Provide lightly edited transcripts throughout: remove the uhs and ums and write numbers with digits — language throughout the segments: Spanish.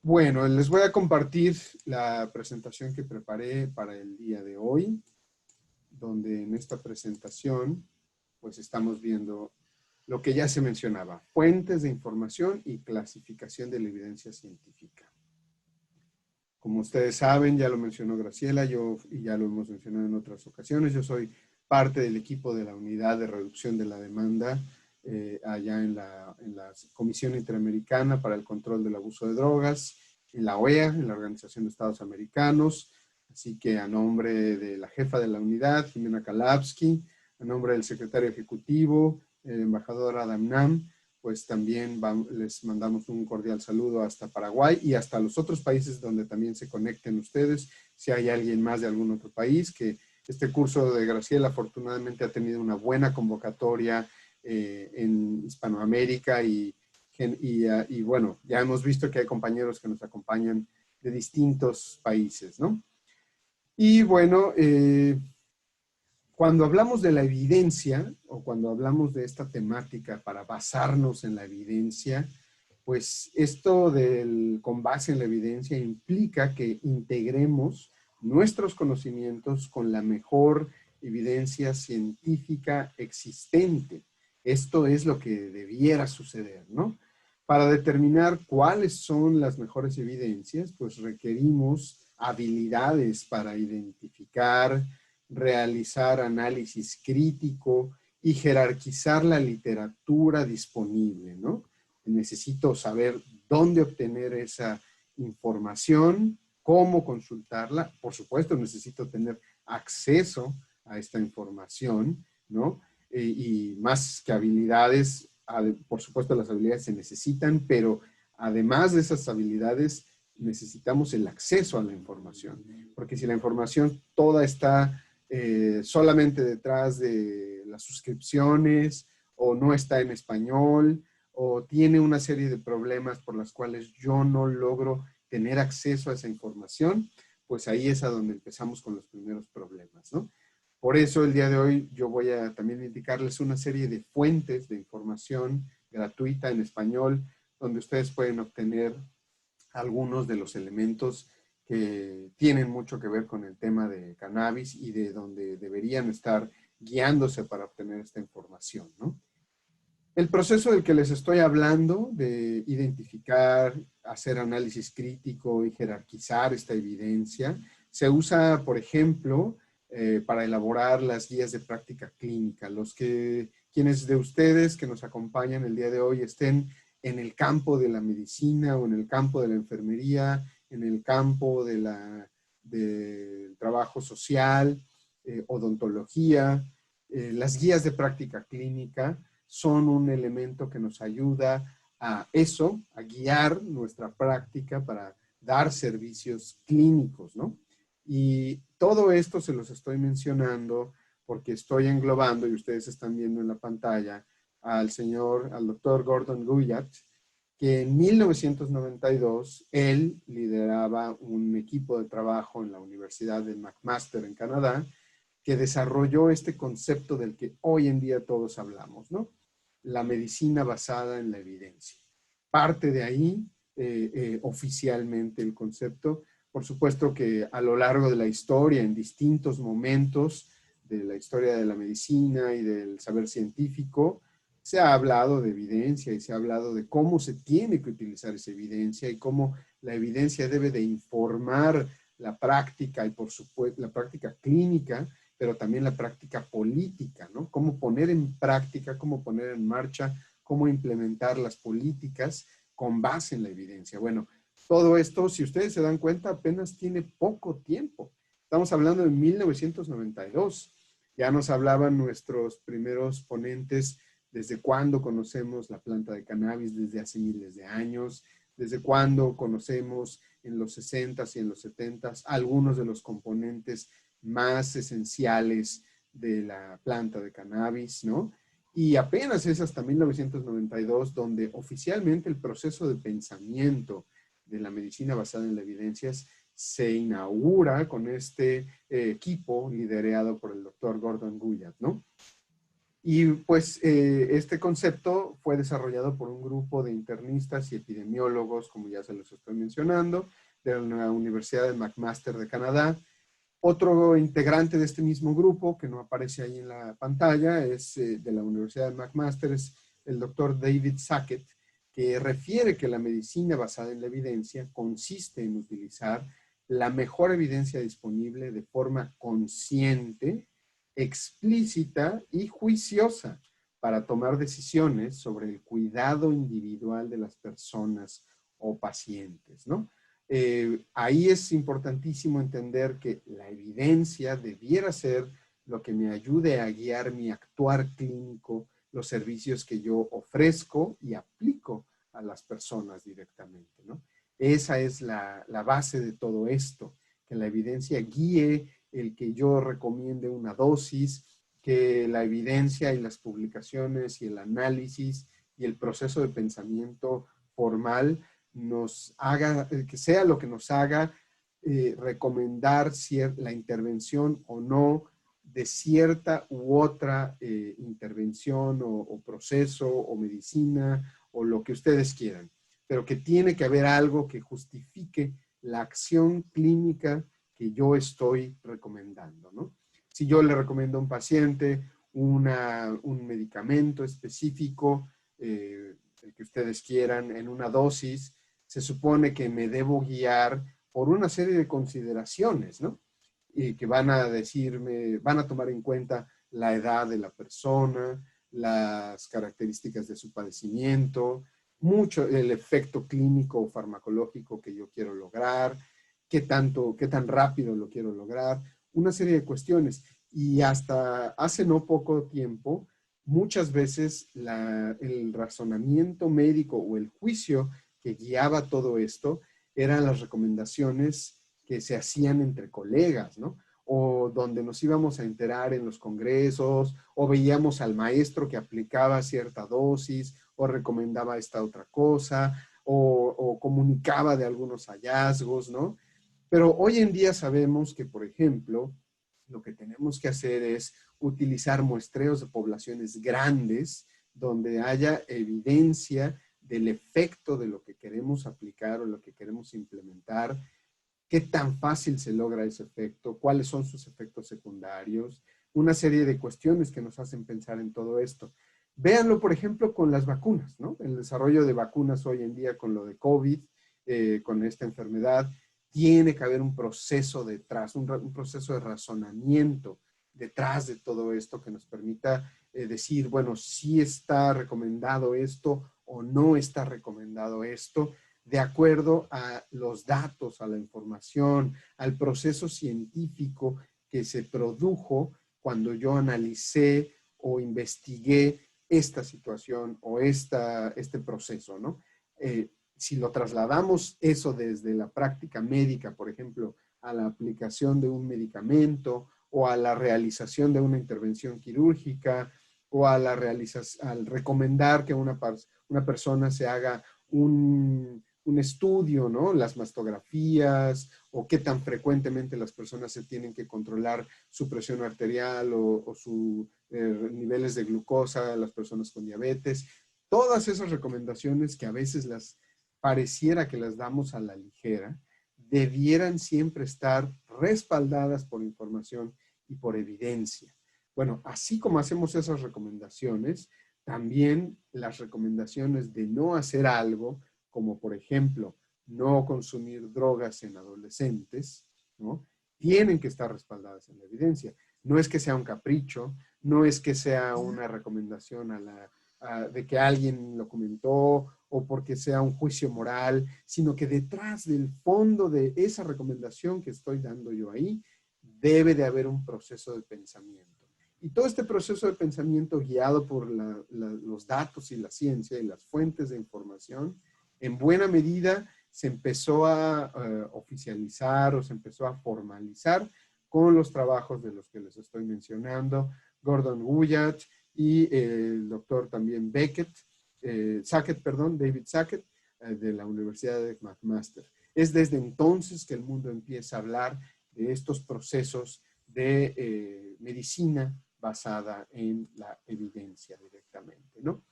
Bueno, les voy a compartir la presentación que preparé para el día de hoy, donde en esta presentación pues estamos viendo lo que ya se mencionaba, fuentes de información y clasificación de la evidencia científica. Como ustedes saben, ya lo mencionó Graciela, y ya lo hemos mencionado en otras ocasiones, yo soy parte del equipo de la Unidad de Reducción de la Demanda allá en la Comisión Interamericana para el Control del Abuso de Drogas, en la OEA, en la Organización de Estados Americanos. Así que a nombre de la jefa de la unidad, Jimena Kalapsky, a nombre del secretario ejecutivo, el embajador Adam Nam, pues también les mandamos un cordial saludo hasta Paraguay y hasta los otros países donde también se conecten ustedes. Si hay alguien más de algún otro país, que este curso de Graciela afortunadamente ha tenido una buena convocatoria en Hispanoamérica y bueno, ya hemos visto que hay compañeros que nos acompañan de distintos países, ¿no? Y bueno, cuando hablamos de la evidencia o cuando hablamos de esta temática para basarnos en la evidencia, pues esto con base en la evidencia implica que integremos nuestros conocimientos con la mejor evidencia científica existente. Esto es lo que debiera suceder, ¿no? Para determinar cuáles son las mejores evidencias, pues requerimos habilidades para identificar, realizar análisis crítico y jerarquizar la literatura disponible, ¿no? Necesito saber dónde obtener esa información, cómo consultarla. Por supuesto, necesito tener acceso a esta información, ¿no? Y más que habilidades, por supuesto las habilidades se necesitan, pero además de esas habilidades, necesitamos el acceso a la información. Porque si la información toda está solamente detrás de las suscripciones o no está en español o tiene una serie de problemas por las cuales yo no logro tener acceso a esa información, pues ahí es a donde empezamos con los primeros problemas, ¿no? Por eso el día de hoy yo voy a también indicarles una serie de fuentes de información gratuita en español donde ustedes pueden obtener algunos de los elementos que tienen mucho que ver con el tema de cannabis y de donde deberían estar guiándose para obtener esta información, ¿no? El proceso del que les estoy hablando, de identificar, hacer análisis crítico y jerarquizar esta evidencia, se usa, por ejemplo, para elaborar las guías de práctica clínica. Quienes de ustedes que nos acompañan el día de hoy estén en el campo de la medicina o en el campo de la enfermería, en el campo del trabajo social, odontología, las guías de práctica clínica son un elemento que nos ayuda a eso, a guiar nuestra práctica para dar servicios clínicos, ¿no? Y todo esto se los estoy mencionando porque estoy englobando, y ustedes están viendo en la pantalla, al doctor Gordon Guyatt, que en 1992 él lideraba un equipo de trabajo en la Universidad de McMaster en Canadá, que desarrolló este concepto del que hoy en día todos hablamos, ¿no? La medicina basada en la evidencia. Parte de ahí oficialmente el concepto. Por supuesto que a lo largo de la historia, en distintos momentos de la historia de la medicina y del saber científico, se ha hablado de evidencia y se ha hablado de cómo se tiene que utilizar esa evidencia y cómo la evidencia debe de informar la práctica y por supuesto la práctica clínica, pero también la práctica política, ¿no? Cómo poner en práctica, cómo poner en marcha, cómo implementar las políticas con base en la evidencia. Bueno, todo esto, si ustedes se dan cuenta, apenas tiene poco tiempo. Estamos hablando de 1992. Ya nos hablaban nuestros primeros ponentes desde cuándo conocemos la planta de cannabis, desde hace miles de años, desde cuándo conocemos en los 60s y en los 70s algunos de los componentes más esenciales de la planta de cannabis, ¿no? Y apenas es hasta 1992 donde oficialmente el proceso de pensamiento de la medicina basada en las evidencias se inaugura con este equipo liderado por el doctor Gordon Guyatt, ¿no? Y pues este concepto fue desarrollado por un grupo de internistas y epidemiólogos, como ya se los estoy mencionando, de la Universidad de McMaster de Canadá. Otro integrante de este mismo grupo, que no aparece ahí en la pantalla, es de la Universidad de McMaster, es el doctor David Sackett, que refiere que la medicina basada en la evidencia consiste en utilizar la mejor evidencia disponible de forma consciente, explícita y juiciosa para tomar decisiones sobre el cuidado individual de las personas o pacientes, ¿no? Ahí es importantísimo entender que la evidencia debiera ser lo que me ayude a guiar mi actuar clínico, los servicios que yo ofrezco y aplico a las personas directamente, ¿no? Esa es la base de todo esto, que la evidencia guíe el que yo recomiende una dosis, que la evidencia y las publicaciones y el análisis y el proceso de pensamiento formal nos haga, que sea lo que nos haga recomendar la intervención o no de cierta u otra intervención o proceso o medicina o lo que ustedes quieran, pero que tiene que haber algo que justifique la acción clínica que yo estoy recomendando, ¿no? Si yo le recomiendo a un paciente un medicamento específico, el que ustedes quieran, en una dosis, se supone que me debo guiar por una serie de consideraciones, ¿no? Y que van a decirme, van a tomar en cuenta la edad de la persona, las características de su padecimiento, mucho el efecto clínico o farmacológico que yo quiero lograr, qué tan rápido lo quiero lograr, una serie de cuestiones. Y hasta hace no poco tiempo, muchas veces el razonamiento médico o el juicio que guiaba todo esto eran las recomendaciones que se hacían entre colegas, ¿no? O donde nos íbamos a enterar en los congresos, o veíamos al maestro que aplicaba cierta dosis, o recomendaba esta otra cosa, o comunicaba de algunos hallazgos, ¿no? Pero hoy en día sabemos que, por ejemplo, lo que tenemos que hacer es utilizar muestreos de poblaciones grandes donde haya evidencia del efecto de lo que queremos aplicar o lo que queremos implementar, qué tan fácil se logra ese efecto, cuáles son sus efectos secundarios, una serie de cuestiones que nos hacen pensar en todo esto. Véanlo, por ejemplo, con las vacunas, ¿no? El desarrollo de vacunas hoy en día con lo de COVID, con esta enfermedad, tiene que haber un proceso detrás, un proceso de razonamiento detrás de todo esto que nos permita decir, bueno, sí está recomendado esto o no está recomendado esto, de acuerdo a los datos, a la información, al proceso científico que se produjo cuando yo analicé o investigué esta situación o este proceso, ¿no? Si lo trasladamos eso desde la práctica médica, por ejemplo, a la aplicación de un medicamento o a la realización de una intervención quirúrgica o a al recomendar que una persona se haga un estudio, ¿no? Las mastografías o qué tan frecuentemente las personas se tienen que controlar su presión arterial o sus niveles de glucosa, las personas con diabetes. Todas esas recomendaciones que a veces pareciera que las damos a la ligera, debieran siempre estar respaldadas por información y por evidencia. Bueno, así como hacemos esas recomendaciones, también las recomendaciones de no hacer algo, como por ejemplo, no consumir drogas en adolescentes, ¿no? Tienen que estar respaldadas en la evidencia. No es que sea un capricho, no es que sea una recomendación de que alguien lo comentó o porque sea un juicio moral, sino que detrás del fondo de esa recomendación que estoy dando yo ahí, debe de haber un proceso de pensamiento. Y todo este proceso de pensamiento guiado por los datos y la ciencia y las fuentes de información, en buena medida se empezó a oficializar o se empezó a formalizar con los trabajos de los que les estoy mencionando, Gordon Guyatt y el doctor también Sackett, David Sackett, de la Universidad de McMaster. Es desde entonces que el mundo empieza a hablar de estos procesos de medicina basada en la evidencia directamente, ¿no?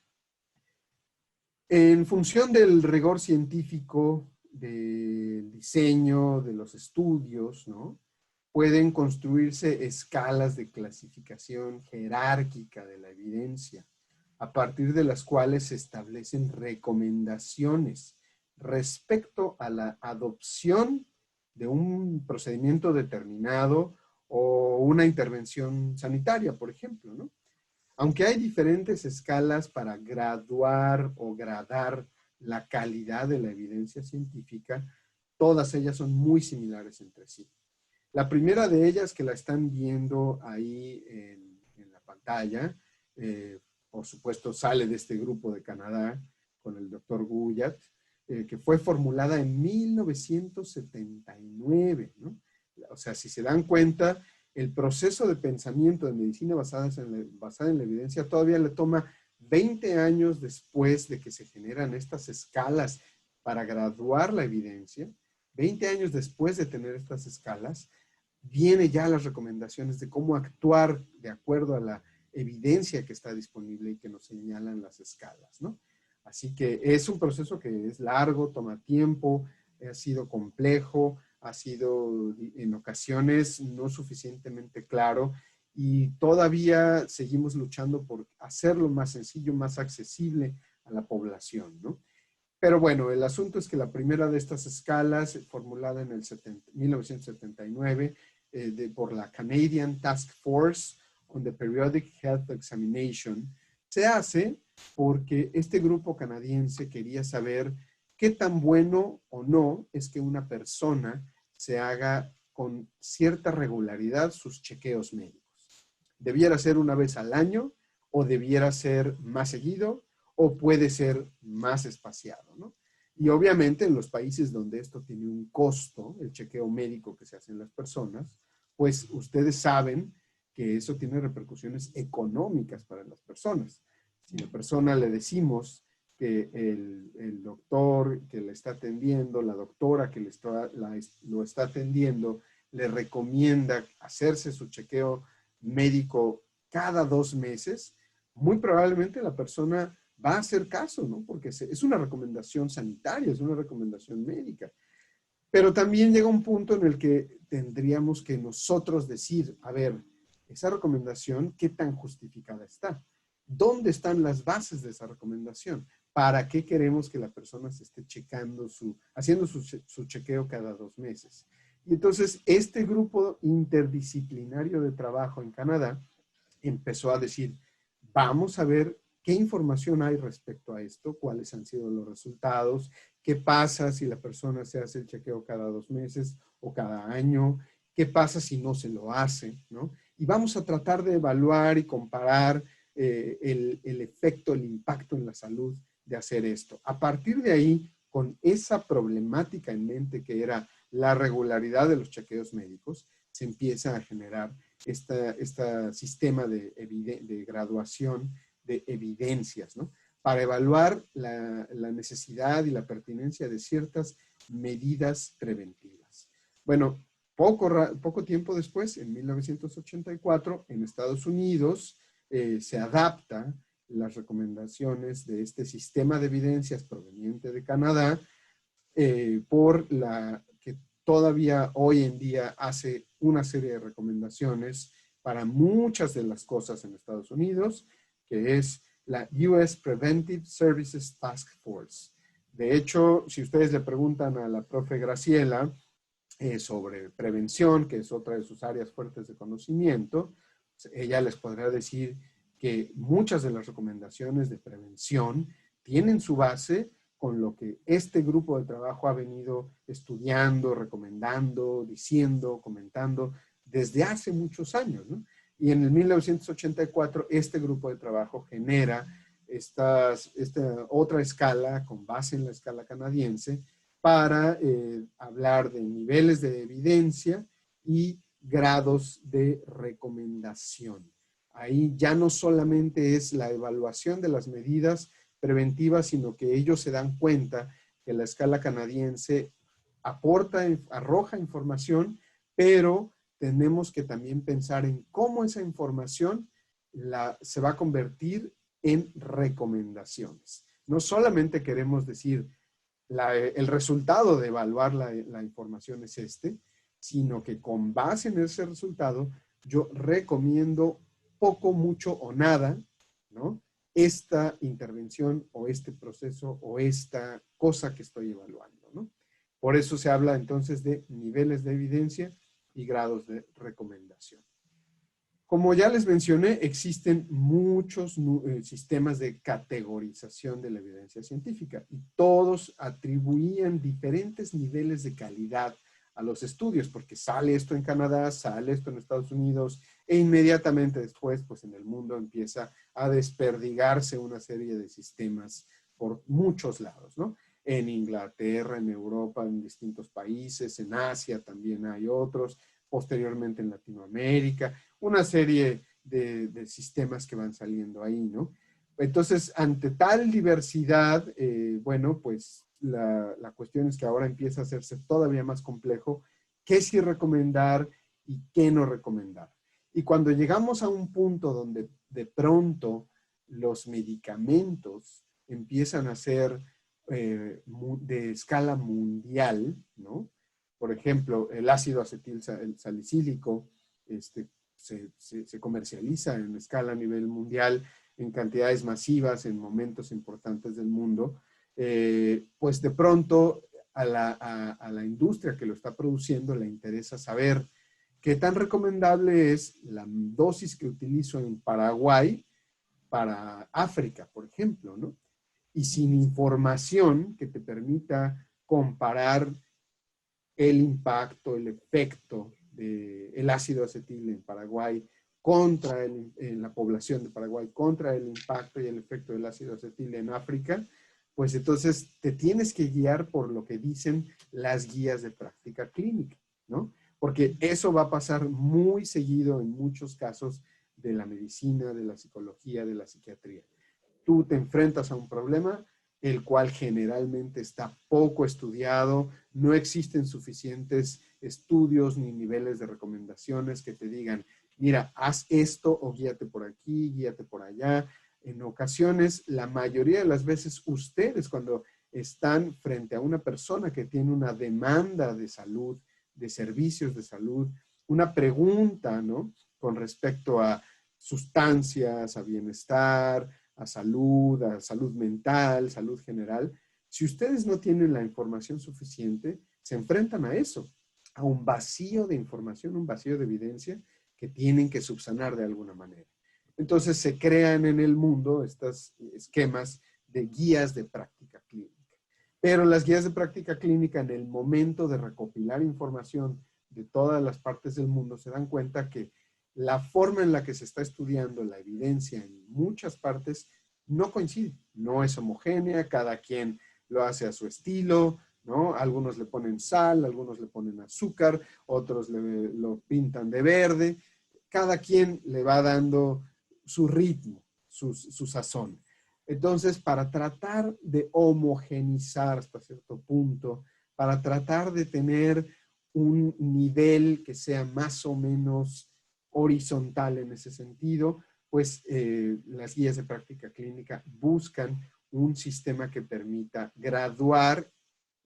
En función del rigor científico, del diseño, de los estudios, ¿no? Pueden construirse escalas de clasificación jerárquica de la evidencia, a partir de las cuales se establecen recomendaciones respecto a la adopción de un procedimiento determinado o una intervención sanitaria, por ejemplo, ¿no? Aunque hay diferentes escalas para graduar o gradar la calidad de la evidencia científica, todas ellas son muy similares entre sí. La primera de ellas, que la están viendo ahí en la pantalla, por supuesto sale de este grupo de Canadá con el doctor Guyat, que fue formulada en 1979, ¿no? O sea, si se dan cuenta, el proceso de pensamiento de medicina basada en la evidencia todavía le toma 20 años después de que se generan estas escalas para graduar la evidencia. 20 años después de tener estas escalas, viene ya las recomendaciones de cómo actuar de acuerdo a la evidencia que está disponible y que nos señalan las escalas, ¿no? Así que es un proceso que es largo, toma tiempo, ha sido complejo, ha sido en ocasiones no suficientemente claro y todavía seguimos luchando por hacerlo más sencillo, más accesible a la población, ¿no? Pero bueno, el asunto es que la primera de estas escalas, formulada en el 1979 por la Canadian Task Force on the Periodic Health Examination, se hace porque este grupo canadiense quería saber qué tan bueno o no es que una persona se haga con cierta regularidad sus chequeos médicos. ¿Debiera ser una vez al año o debiera ser más seguido o puede ser más espaciado, ¿no? Y obviamente en los países donde esto tiene un costo, el chequeo médico que se hace en las personas, pues ustedes saben que eso tiene repercusiones económicas para las personas. Si a la persona le decimos que el doctor que le está atendiendo, la doctora que lo está atendiendo, le recomienda hacerse su chequeo médico cada 2 meses, muy probablemente la persona va a hacer caso, ¿no? Porque es una recomendación sanitaria, es una recomendación médica. Pero también llega un punto en el que tendríamos que nosotros decir, a ver, esa recomendación, ¿qué tan justificada está? ¿Dónde están las bases de esa recomendación? ¿Para qué queremos que la persona se esté haciendo su chequeo cada 2 meses? Y entonces este grupo interdisciplinario de trabajo en Canadá empezó a decir, vamos a ver qué información hay respecto a esto, cuáles han sido los resultados, qué pasa si la persona se hace el chequeo cada 2 meses o cada año, qué pasa si no se lo hace, ¿no? Y vamos a tratar de evaluar y comparar el efecto, el impacto en la salud de hacer esto. A partir de ahí, con esa problemática en mente que era la regularidad de los chequeos médicos, se empieza a generar este sistema de graduación de evidencias, ¿no? Para evaluar la necesidad y la pertinencia de ciertas medidas preventivas. Bueno, poco tiempo después, en 1984, en Estados Unidos, se adapta las recomendaciones de este sistema de evidencias proveniente de Canadá por la que todavía hoy en día hace una serie de recomendaciones para muchas de las cosas en Estados Unidos, que es la US Preventive Services Task Force. De hecho, si ustedes le preguntan a la profe Graciela sobre prevención, que es otra de sus áreas fuertes de conocimiento, ella les podrá decir que muchas de las recomendaciones de prevención tienen su base con lo que este grupo de trabajo ha venido estudiando, recomendando, diciendo, comentando desde hace muchos años, ¿no? Y en el 1984 este grupo de trabajo genera esta otra escala con base en la escala canadiense para hablar de niveles de evidencia y grados de recomendación. Ahí ya no solamente es la evaluación de las medidas preventivas, sino que ellos se dan cuenta que la escala canadiense arroja información, pero tenemos que también pensar en cómo esa información se va a convertir en recomendaciones. No solamente queremos decir el resultado de evaluar la información es este, sino que con base en ese resultado yo recomiendo poco, mucho o nada, ¿no? Esta intervención o este proceso o esta cosa que estoy evaluando, ¿no? Por eso se habla entonces de niveles de evidencia y grados de recomendación. Como ya les mencioné, existen muchos sistemas de categorización de la evidencia científica y todos atribuían diferentes niveles de calidad a los estudios, porque sale esto en Canadá, sale esto en Estados Unidos, e inmediatamente después, pues en el mundo empieza a desperdigarse una serie de sistemas por muchos lados, ¿no? En Inglaterra, en Europa, en distintos países, en Asia también hay otros, posteriormente en Latinoamérica, una serie de sistemas que van saliendo ahí, ¿no? Entonces, ante tal diversidad, bueno, pues la cuestión es que ahora empieza a hacerse todavía más complejo qué sí recomendar y qué no recomendar. Y cuando llegamos a un punto donde de pronto los medicamentos empiezan a ser de escala mundial, ¿no? Por ejemplo, el ácido acetil salicílico se comercializa en escala a nivel mundial en cantidades masivas en momentos importantes del mundo, pues de pronto a la industria que lo está produciendo le interesa saber qué tan recomendable es la dosis que utilizo en Paraguay para África, por ejemplo, ¿no? Y sin información que te permita comparar el impacto, el efecto del ácido acetil en Paraguay en la población de Paraguay contra el impacto y el efecto del ácido acetil en África, pues entonces te tienes que guiar por lo que dicen las guías de práctica clínica, ¿no? Porque eso va a pasar muy seguido en muchos casos de la medicina, de la psicología, de la psiquiatría. Tú te enfrentas a un problema el cual generalmente está poco estudiado, no existen suficientes estudios ni niveles de recomendaciones que te digan, mira, haz esto o guíate por aquí, guíate por allá. En ocasiones, la mayoría de las veces, ustedes cuando están frente a una persona que tiene una demanda de salud, de servicios de salud, una pregunta, ¿no? Con respecto a sustancias, a bienestar, a salud mental, salud general. Si ustedes no tienen la información suficiente, se enfrentan a eso, a un vacío de información, un vacío de evidencia que tienen que subsanar de alguna manera. Entonces se crean en el mundo estos esquemas de guías de práctica clínica. Pero las guías de práctica clínica en el momento de recopilar información de todas las partes del mundo se dan cuenta que la forma en la que se está estudiando la evidencia en muchas partes no coincide, no es homogénea, cada quien lo hace a su estilo, ¿no? Algunos le ponen sal, algunos le ponen azúcar, otros lo pintan de verde, cada quien le va dando su ritmo, su sazón. Entonces, para tratar de homogenizar hasta cierto punto, para tratar de tener un nivel que sea más o menos horizontal en ese sentido, pues las guías de práctica clínica buscan un sistema que permita graduar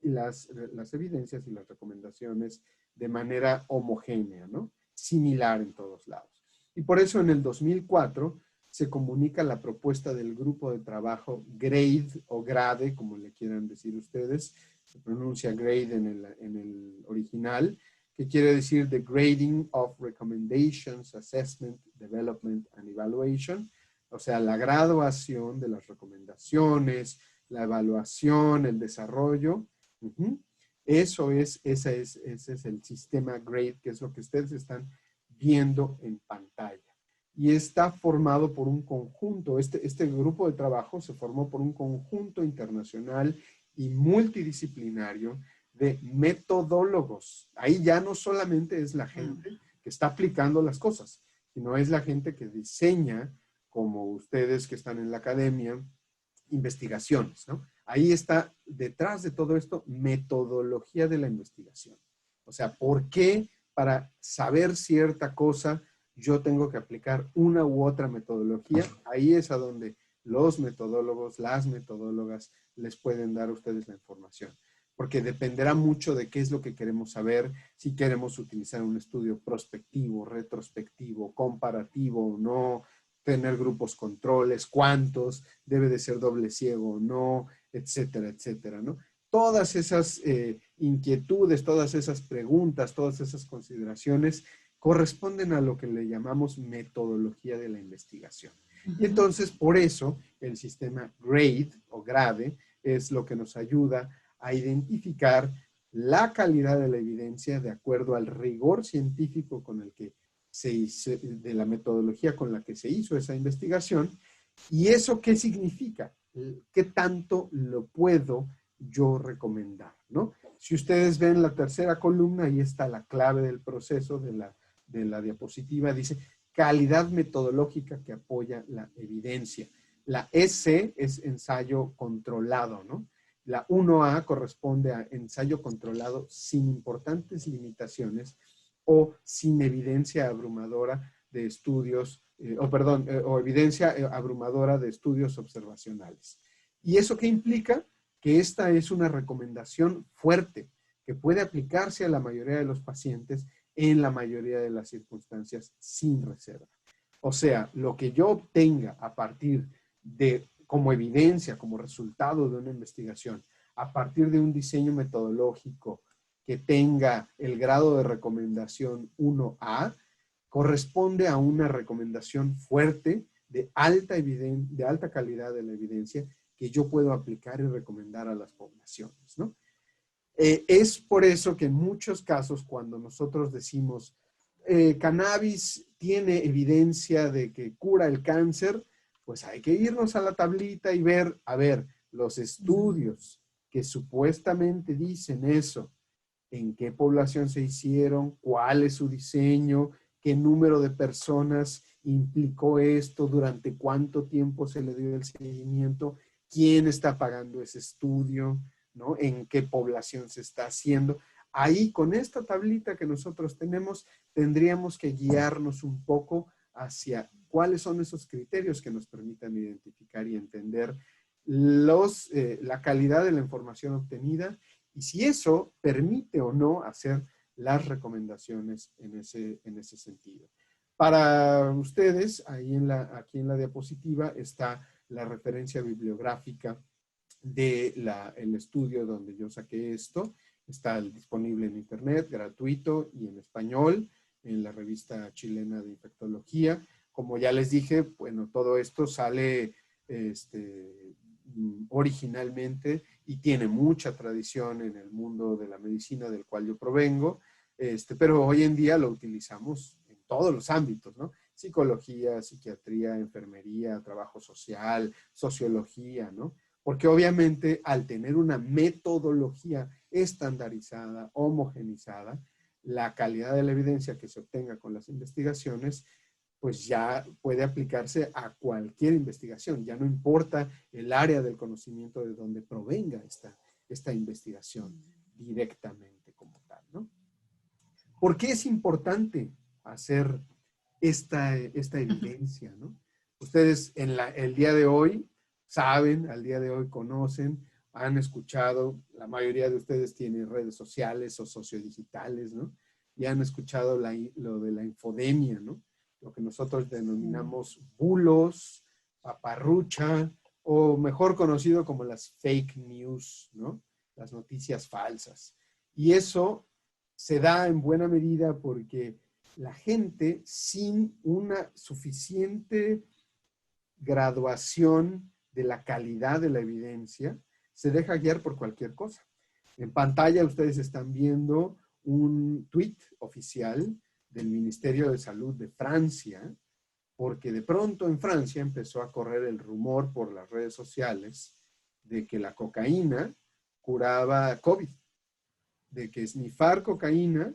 las evidencias y las recomendaciones de manera homogénea, ¿no? Similar en todos lados. Y por eso en el 2004 se comunica la propuesta del grupo de trabajo GRADE o GRADE, como le quieran decir ustedes, se pronuncia GRADE en el original, que quiere decir The Grading of Recommendations, Assessment, Development and Evaluation, o sea, la graduación de las recomendaciones, la evaluación, el desarrollo. Ese es el sistema GRADE, que es lo que ustedes están viendo en pantalla. Y está formado por un conjunto, este grupo de trabajo se formó por un conjunto internacional y multidisciplinario de metodólogos. Ahí ya no solamente es la gente que está aplicando las cosas, sino es la gente que diseña, como ustedes que están en la academia, investigaciones, ¿no? Ahí está, detrás de todo esto, metodología de la investigación. O sea, ¿por qué para saber cierta cosa yo tengo que aplicar una u otra metodología. Ahí es a donde los metodólogos, las metodólogas les pueden dar a ustedes la información, porque dependerá mucho de qué es lo que queremos saber, si queremos utilizar un estudio prospectivo, retrospectivo, comparativo o no, tener grupos controles, cuántos, debe de ser doble ciego o no, etcétera, etcétera, ¿no? Todas esas inquietudes, todas esas preguntas, todas esas consideraciones corresponden a lo que le llamamos metodología de la investigación. Y entonces, por eso, el sistema GRADE o GRADE es lo que nos ayuda a identificar la calidad de la evidencia de acuerdo al rigor científico con el que se hizo, de la metodología con la que se hizo esa investigación. ¿Y eso qué significa? ¿Qué tanto lo puedo yo recomendar, ¿no? Si ustedes ven la tercera columna, ahí está la clave del proceso de la diapositiva, dice calidad metodológica que apoya la evidencia. La S es ensayo controlado, ¿no? La 1A corresponde a ensayo controlado sin importantes limitaciones o sin evidencia abrumadora de estudios, o evidencia abrumadora de estudios observacionales. ¿Y eso qué implica? Que esta es una recomendación fuerte que puede aplicarse a la mayoría de los pacientes en la mayoría de las circunstancias sin reserva. O sea, lo que yo obtenga a partir de, como evidencia, como resultado de una investigación, a partir de un diseño metodológico que tenga el grado de recomendación 1A, corresponde a una recomendación fuerte de alta calidad de la evidencia que yo puedo aplicar y recomendar a las poblaciones, ¿no? Es por eso que en muchos casos cuando nosotros decimos cannabis tiene evidencia de que cura el cáncer, pues hay que irnos a la tablita y ver, a ver, los estudios que supuestamente dicen eso, en qué población se hicieron, cuál es su diseño, qué número de personas implicó esto, durante cuánto tiempo se le dio el seguimiento, quién está pagando ese estudio, ¿no? En qué población se está haciendo. Ahí, con esta tablita que nosotros tenemos, tendríamos que guiarnos un poco hacia cuáles son esos criterios que nos permitan identificar y entender la calidad de la información obtenida y si eso permite o no hacer las recomendaciones en ese sentido. Para ustedes, aquí en la diapositiva está la referencia bibliográfica del estudio donde yo saqué esto. Está disponible en internet, gratuito y en español, en la revista chilena de infectología. Como ya les dije, bueno, todo esto sale originalmente y tiene mucha tradición en el mundo de la medicina del cual yo provengo, pero hoy en día lo utilizamos en todos los ámbitos, ¿no? Psicología, psiquiatría, enfermería, trabajo social, sociología, ¿no? Porque obviamente al tener una metodología estandarizada, homogenizada, la calidad de la evidencia que se obtenga con las investigaciones pues ya puede aplicarse a cualquier investigación. Ya no importa el área del conocimiento de donde provenga esta investigación directamente como tal, ¿no? ¿Por qué es importante hacer esta evidencia, ¿no? Ustedes el día de hoy saben, al día de hoy conocen, han escuchado, la mayoría de ustedes tienen redes sociales o sociodigitales, ¿no? Y han escuchado lo de la infodemia, ¿no? Lo que nosotros denominamos bulos, paparrucha, o mejor conocido como las fake news, ¿no? Las noticias falsas. Y eso se da en buena medida porque la gente sin una suficiente graduación de la calidad de la evidencia se deja guiar por cualquier cosa. En pantalla ustedes están viendo un tuit oficial del Ministerio de Salud de Francia, porque de pronto en Francia empezó a correr el rumor por las redes sociales de que la cocaína curaba COVID, de que snifar cocaína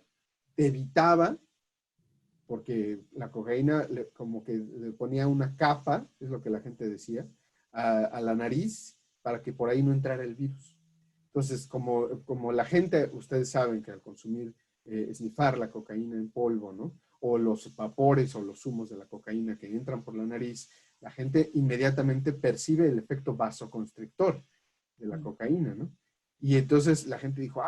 te evitaba, porque la cocaína como que le ponía una capa, es lo que la gente decía, a la nariz para que por ahí no entrara el virus. Entonces, como la gente, ustedes saben que al consumir, snifar la cocaína en polvo, ¿no? o los vapores o los zumos de la cocaína que entran por la nariz, la gente inmediatamente percibe el efecto vasoconstrictor de la cocaína, ¿no? Y entonces la gente dijo,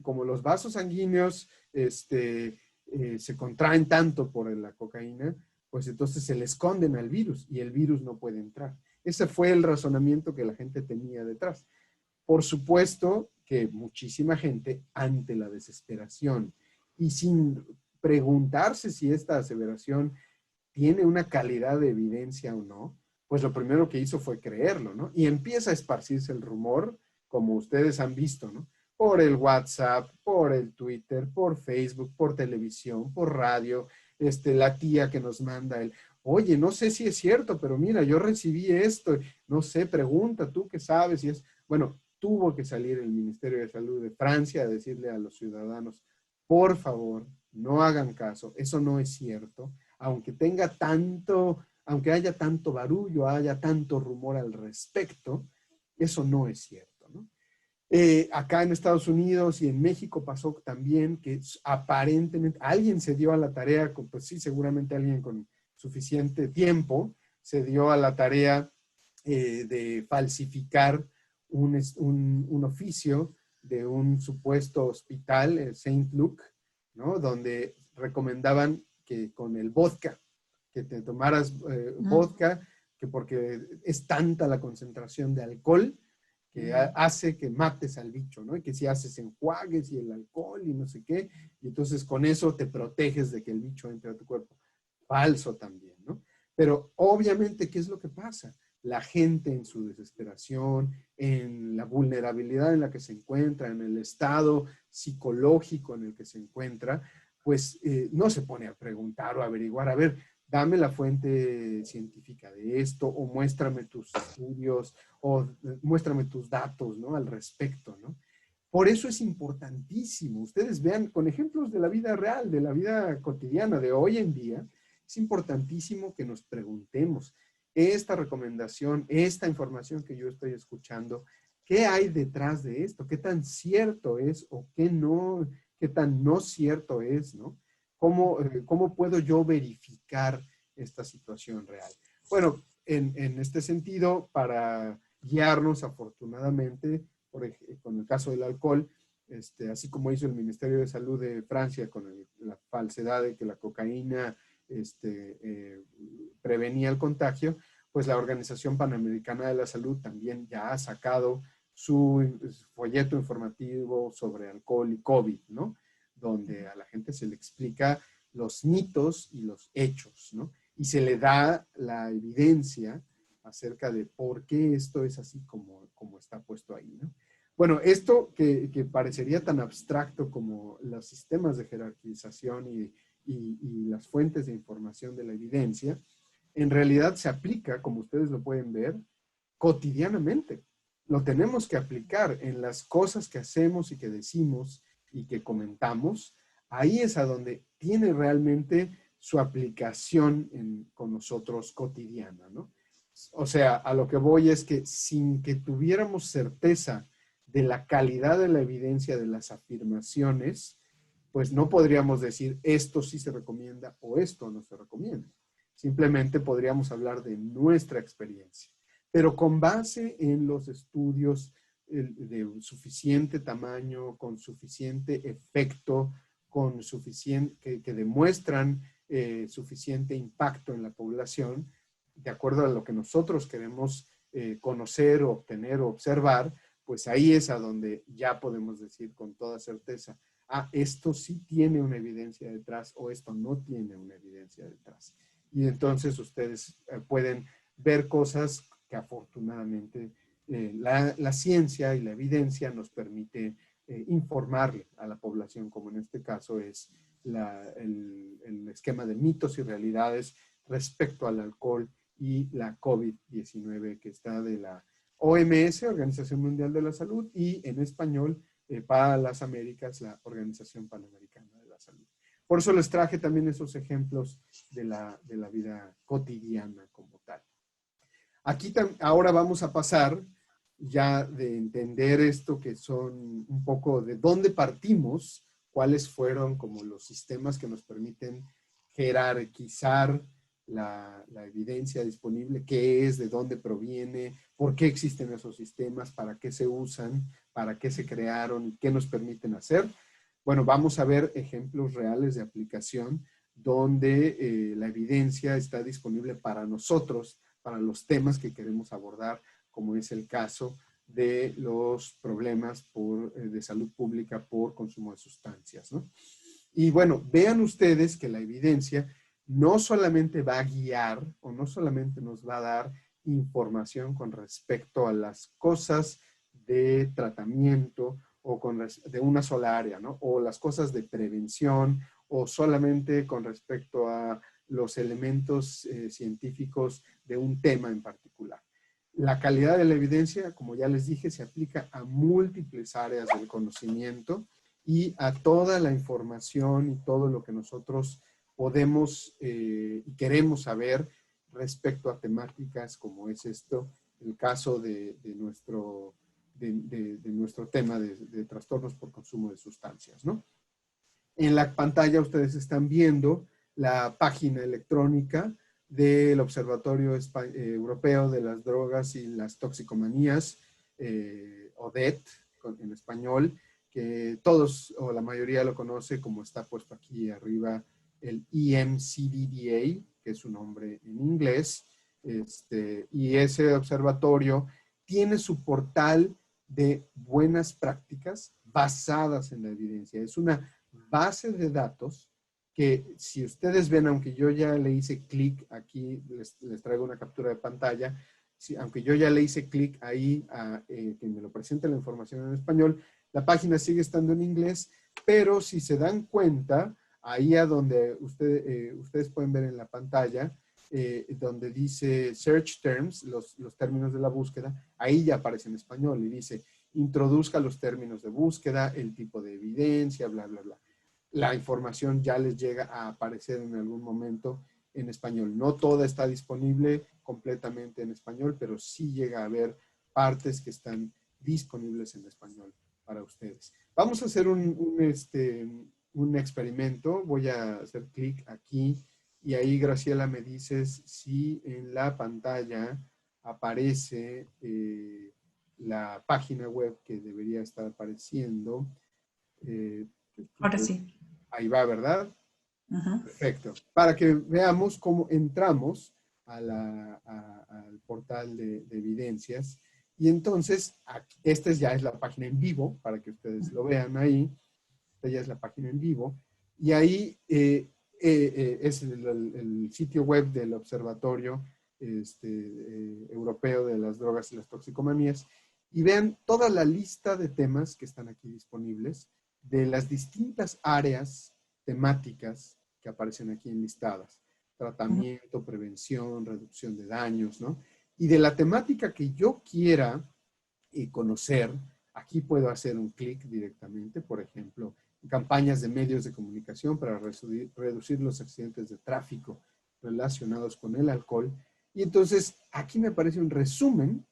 como los vasos sanguíneos se contraen tanto por la cocaína, pues entonces se le esconden al virus y el virus no puede entrar. Ese fue el razonamiento que la gente tenía detrás. Por supuesto que muchísima gente, ante la desesperación y sin preguntarse si esta aseveración tiene una calidad de evidencia o no, pues lo primero que hizo fue creerlo, ¿no? Y empieza a esparcirse el rumor, como ustedes han visto, ¿no? Por el WhatsApp, por el Twitter, por Facebook, por televisión, por radio, la tía que nos manda oye, no sé si es cierto, pero mira, yo recibí esto, no sé, pregunta tú qué sabes, y es, bueno, tuvo que salir el Ministerio de Salud de Francia a decirle a los ciudadanos, por favor, no hagan caso, eso no es cierto, aunque haya tanto barullo, haya tanto rumor al respecto, eso no es cierto, ¿no? Acá en Estados Unidos y en México pasó también que aparentemente alguien se dio a la tarea, pues sí, seguramente alguien con suficiente tiempo, se dio a la tarea de falsificar un oficio de un supuesto hospital, el Saint Luke, ¿no? Donde recomendaban que con el vodka, que te tomaras vodka, que porque es tanta la concentración de alcohol que hace que mates al bicho, ¿no? Y que si haces enjuagues y el alcohol y no sé qué, y entonces con eso te proteges de que el bicho entre a tu cuerpo. Falso también, ¿no? Pero obviamente, ¿qué es lo que pasa? La gente en su desesperación, en la vulnerabilidad en la que se encuentra, en el estado psicológico en el que se encuentra, pues no se pone a preguntar o a averiguar, a ver, dame la fuente científica de esto, o muéstrame tus estudios, o muéstrame tus datos, ¿no? Al respecto, ¿no? Por eso es importantísimo. Ustedes vean con ejemplos de la vida real, de la vida cotidiana, de hoy en día, es importantísimo que nos preguntemos, esta recomendación, esta información que yo estoy escuchando, ¿qué hay detrás de esto? ¿Qué tan cierto es o qué tan no cierto es, ¿no? ¿Cómo puedo yo verificar esta situación real? Bueno, en este sentido, para guiarnos afortunadamente, con el caso del alcohol, así como hizo el Ministerio de Salud de Francia con la falsedad de que la cocaína prevenía el contagio, pues la Organización Panamericana de la Salud también ya ha sacado su folleto informativo sobre alcohol y COVID, ¿no? Donde a la gente se le explica los mitos y los hechos, ¿no? Y se le da la evidencia acerca de por qué esto es así como está puesto ahí, ¿no? Bueno, esto que parecería tan abstracto como los sistemas de jerarquización y las fuentes de información de la evidencia, en realidad se aplica, como ustedes lo pueden ver, cotidianamente. Lo tenemos que aplicar en las cosas que hacemos y que decimos y que comentamos. Ahí es a donde tiene realmente su aplicación con nosotros cotidiana, ¿no? O sea, a lo que voy es que sin que tuviéramos certeza de la calidad de la evidencia de las afirmaciones, pues no podríamos decir esto sí se recomienda o esto no se recomienda. Simplemente podríamos hablar de nuestra experiencia, pero con base en los estudios de suficiente tamaño, con suficiente efecto, con suficiente, que demuestran suficiente impacto en la población, de acuerdo a lo que nosotros queremos conocer, obtener o observar, pues ahí es a donde ya podemos decir con toda certeza, esto sí tiene una evidencia detrás o esto no tiene una evidencia detrás. Y entonces ustedes pueden ver cosas que afortunadamente la ciencia y la evidencia nos permite informarle a la población, como en este caso es el esquema de mitos y realidades respecto al alcohol y la COVID-19 que está de la OMS, Organización Mundial de la Salud, y en español para las Américas, la Organización Panamericana de la Salud. Por eso les traje también esos ejemplos de la vida cotidiana como tal. Aquí ahora vamos a pasar ya de entender esto que son un poco de dónde partimos, cuáles fueron como los sistemas que nos permiten jerarquizar la evidencia disponible, qué es, de dónde proviene, por qué existen esos sistemas, para qué se usan, para qué se crearon y qué nos permiten hacer. Bueno, vamos a ver ejemplos reales de aplicación donde la evidencia está disponible para nosotros, para los temas que queremos abordar, como es el caso de los problemas de salud pública por consumo de sustancias, ¿no? Y bueno, vean ustedes que la evidencia no solamente va a guiar o no solamente nos va a dar información con respecto a las cosas de tratamiento o de una sola área, ¿no? O las cosas de prevención o solamente con respecto a los elementos científicos de un tema en particular. La calidad de la evidencia, como ya les dije, se aplica a múltiples áreas del conocimiento y a toda la información y todo lo que nosotros podemos y queremos saber respecto a temáticas como es esto, el caso de nuestro tema de trastornos por consumo de sustancias, ¿no? En la pantalla ustedes están viendo la página electrónica del Observatorio Europeo de las Drogas y las Toxicomanías, ODET en español, que todos o la mayoría lo conoce como está puesto aquí arriba, el EMCDDA, que es su nombre en inglés, y ese observatorio tiene su portal de buenas prácticas basadas en la evidencia. Es una base de datos que si ustedes ven, aunque yo ya le hice clic aquí, les traigo una captura de pantalla, aunque yo ya le hice clic ahí a que me lo presente la información en español, la página sigue estando en inglés, pero si se dan cuenta, ahí a donde ustedes pueden ver en la pantalla, donde dice Search Terms, los términos de la búsqueda, ahí ya aparece en español y dice, introduzca los términos de búsqueda, el tipo de evidencia, bla, bla, bla. La información ya les llega a aparecer en algún momento en español. No toda está disponible completamente en español, pero sí llega a haber partes que están disponibles en español para ustedes. Vamos a hacer un experimento. Voy a hacer clic aquí y ahí, Graciela, me dices si en la pantalla aparece la página web que debería estar apareciendo. Eh, Ahora sí. Ahí va, ¿verdad? Uh-huh. Perfecto. Para que veamos cómo entramos al portal de evidencias. Y entonces, esta ya es la página en vivo, para que ustedes lo vean ahí. Esta ya es la página en vivo. Y ahí es el sitio web del Observatorio Europeo de las Drogas y las Toxicomanías. Y vean toda la lista de temas que están aquí disponibles de las distintas áreas temáticas que aparecen aquí enlistadas. Tratamiento, prevención, reducción de daños, ¿no? Y de la temática que yo quiera conocer, aquí puedo hacer un clic directamente, por ejemplo, campañas de medios de comunicación para reducir los accidentes de tráfico relacionados con el alcohol. Y entonces aquí me aparece un resumen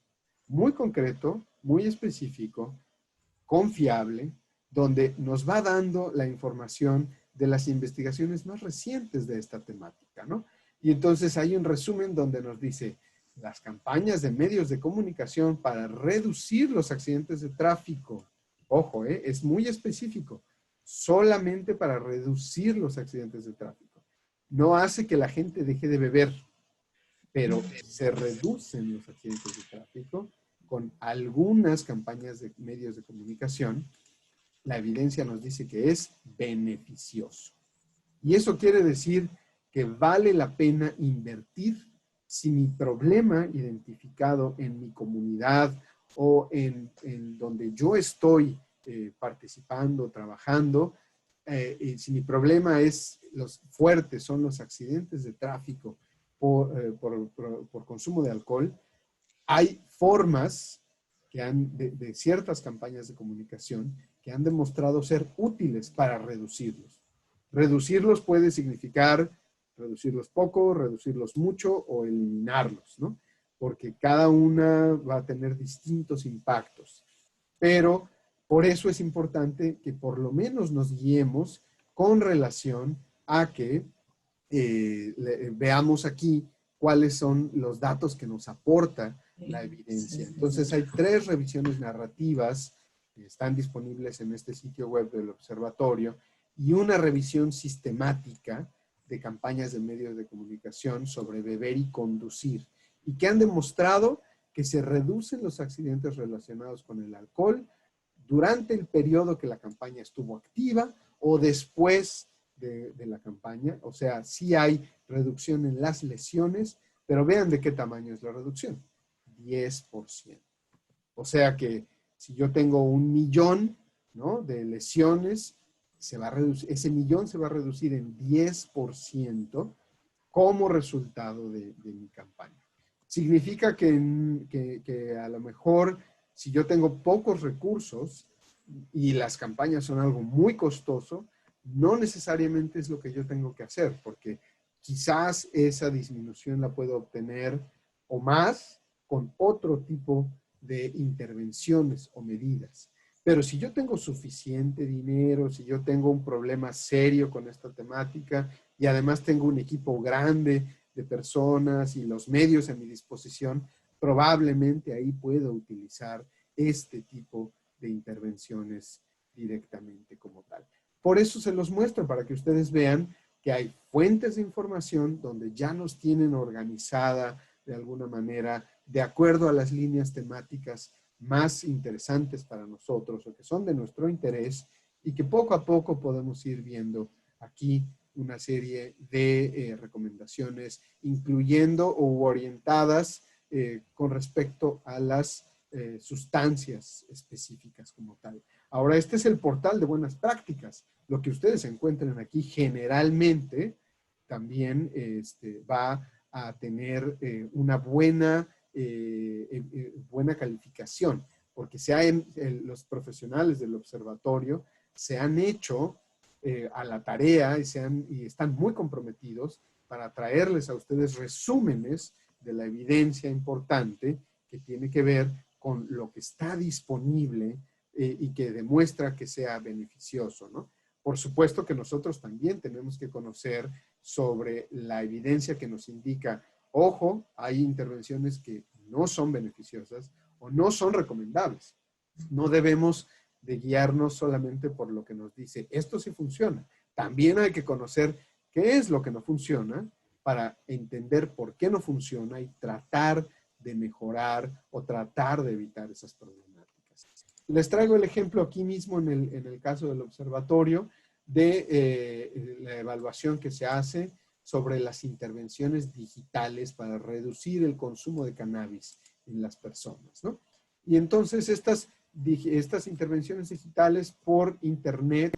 muy concreto, muy específico, confiable, donde nos va dando la información de las investigaciones más recientes de esta temática, ¿no? Y entonces hay un resumen donde nos dice las campañas de medios de comunicación para reducir los accidentes de tráfico. Ojo, es muy específico. Solamente para reducir los accidentes de tráfico. No hace que la gente deje de beber, pero se reducen los accidentes de tráfico con algunas campañas de medios de comunicación. La evidencia nos dice que es beneficioso. Y eso quiere decir que vale la pena invertir si mi problema identificado en mi comunidad o en donde yo estoy participando, trabajando, si mi problema es los fuertes, son los accidentes de tráfico por consumo de alcohol, hay formas que de ciertas campañas de comunicación que han demostrado ser útiles para reducirlos. Reducirlos puede significar reducirlos poco, reducirlos mucho o eliminarlos, ¿no? Porque cada una va a tener distintos impactos. Pero por eso es importante que por lo menos nos guiemos con relación a que veamos aquí cuáles son los datos que nos aporta la evidencia. Entonces hay 3 revisiones narrativas que están disponibles en este sitio web del observatorio y una revisión sistemática de campañas de medios de comunicación sobre beber y conducir, y que han demostrado que se reducen los accidentes relacionados con el alcohol durante el periodo que la campaña estuvo activa o después de la campaña. O sea, sí hay reducción en las lesiones, pero vean de qué tamaño es la reducción. 10%. O sea que si yo tengo 1.000.000, ¿no?, de lesiones, ese millón se va a reducir en 10% como resultado de mi campaña. Significa que a lo mejor, si yo tengo pocos recursos y las campañas son algo muy costoso, no necesariamente es lo que yo tengo que hacer, porque quizás esa disminución la puedo obtener o más con otro tipo de intervenciones o medidas. Pero si yo tengo suficiente dinero, si yo tengo un problema serio con esta temática y además tengo un equipo grande de personas y los medios a mi disposición, probablemente ahí puedo utilizar este tipo de intervenciones directamente como tal. Por eso se los muestro, para que ustedes vean que hay fuentes de información donde ya nos tienen organizada de alguna manera de acuerdo a las líneas temáticas más interesantes para nosotros o que son de nuestro interés, y que poco a poco podemos ir viendo aquí una serie de recomendaciones, incluyendo o orientadas con respecto a las sustancias específicas como tal. Ahora, este es el portal de buenas prácticas. Lo que ustedes encuentren aquí generalmente también va a tener una buena calificación, porque los profesionales del observatorio se han hecho a la tarea y están muy comprometidos para traerles a ustedes resúmenes de la evidencia importante que tiene que ver con lo que está disponible y que demuestra que sea beneficioso, ¿no? Por supuesto que nosotros también tenemos que conocer sobre la evidencia que nos indica, ojo, hay intervenciones que no son beneficiosas o no son recomendables. No debemos de guiarnos solamente por lo que nos dice, esto sí funciona. También hay que conocer qué es lo que no funciona para entender por qué no funciona y tratar de mejorar o tratar de evitar esas problemáticas. Les traigo el ejemplo aquí mismo en el caso del observatorio de la evaluación que se hace sobre las intervenciones digitales para reducir el consumo de cannabis en las personas, ¿no? Y entonces estas intervenciones digitales por internet,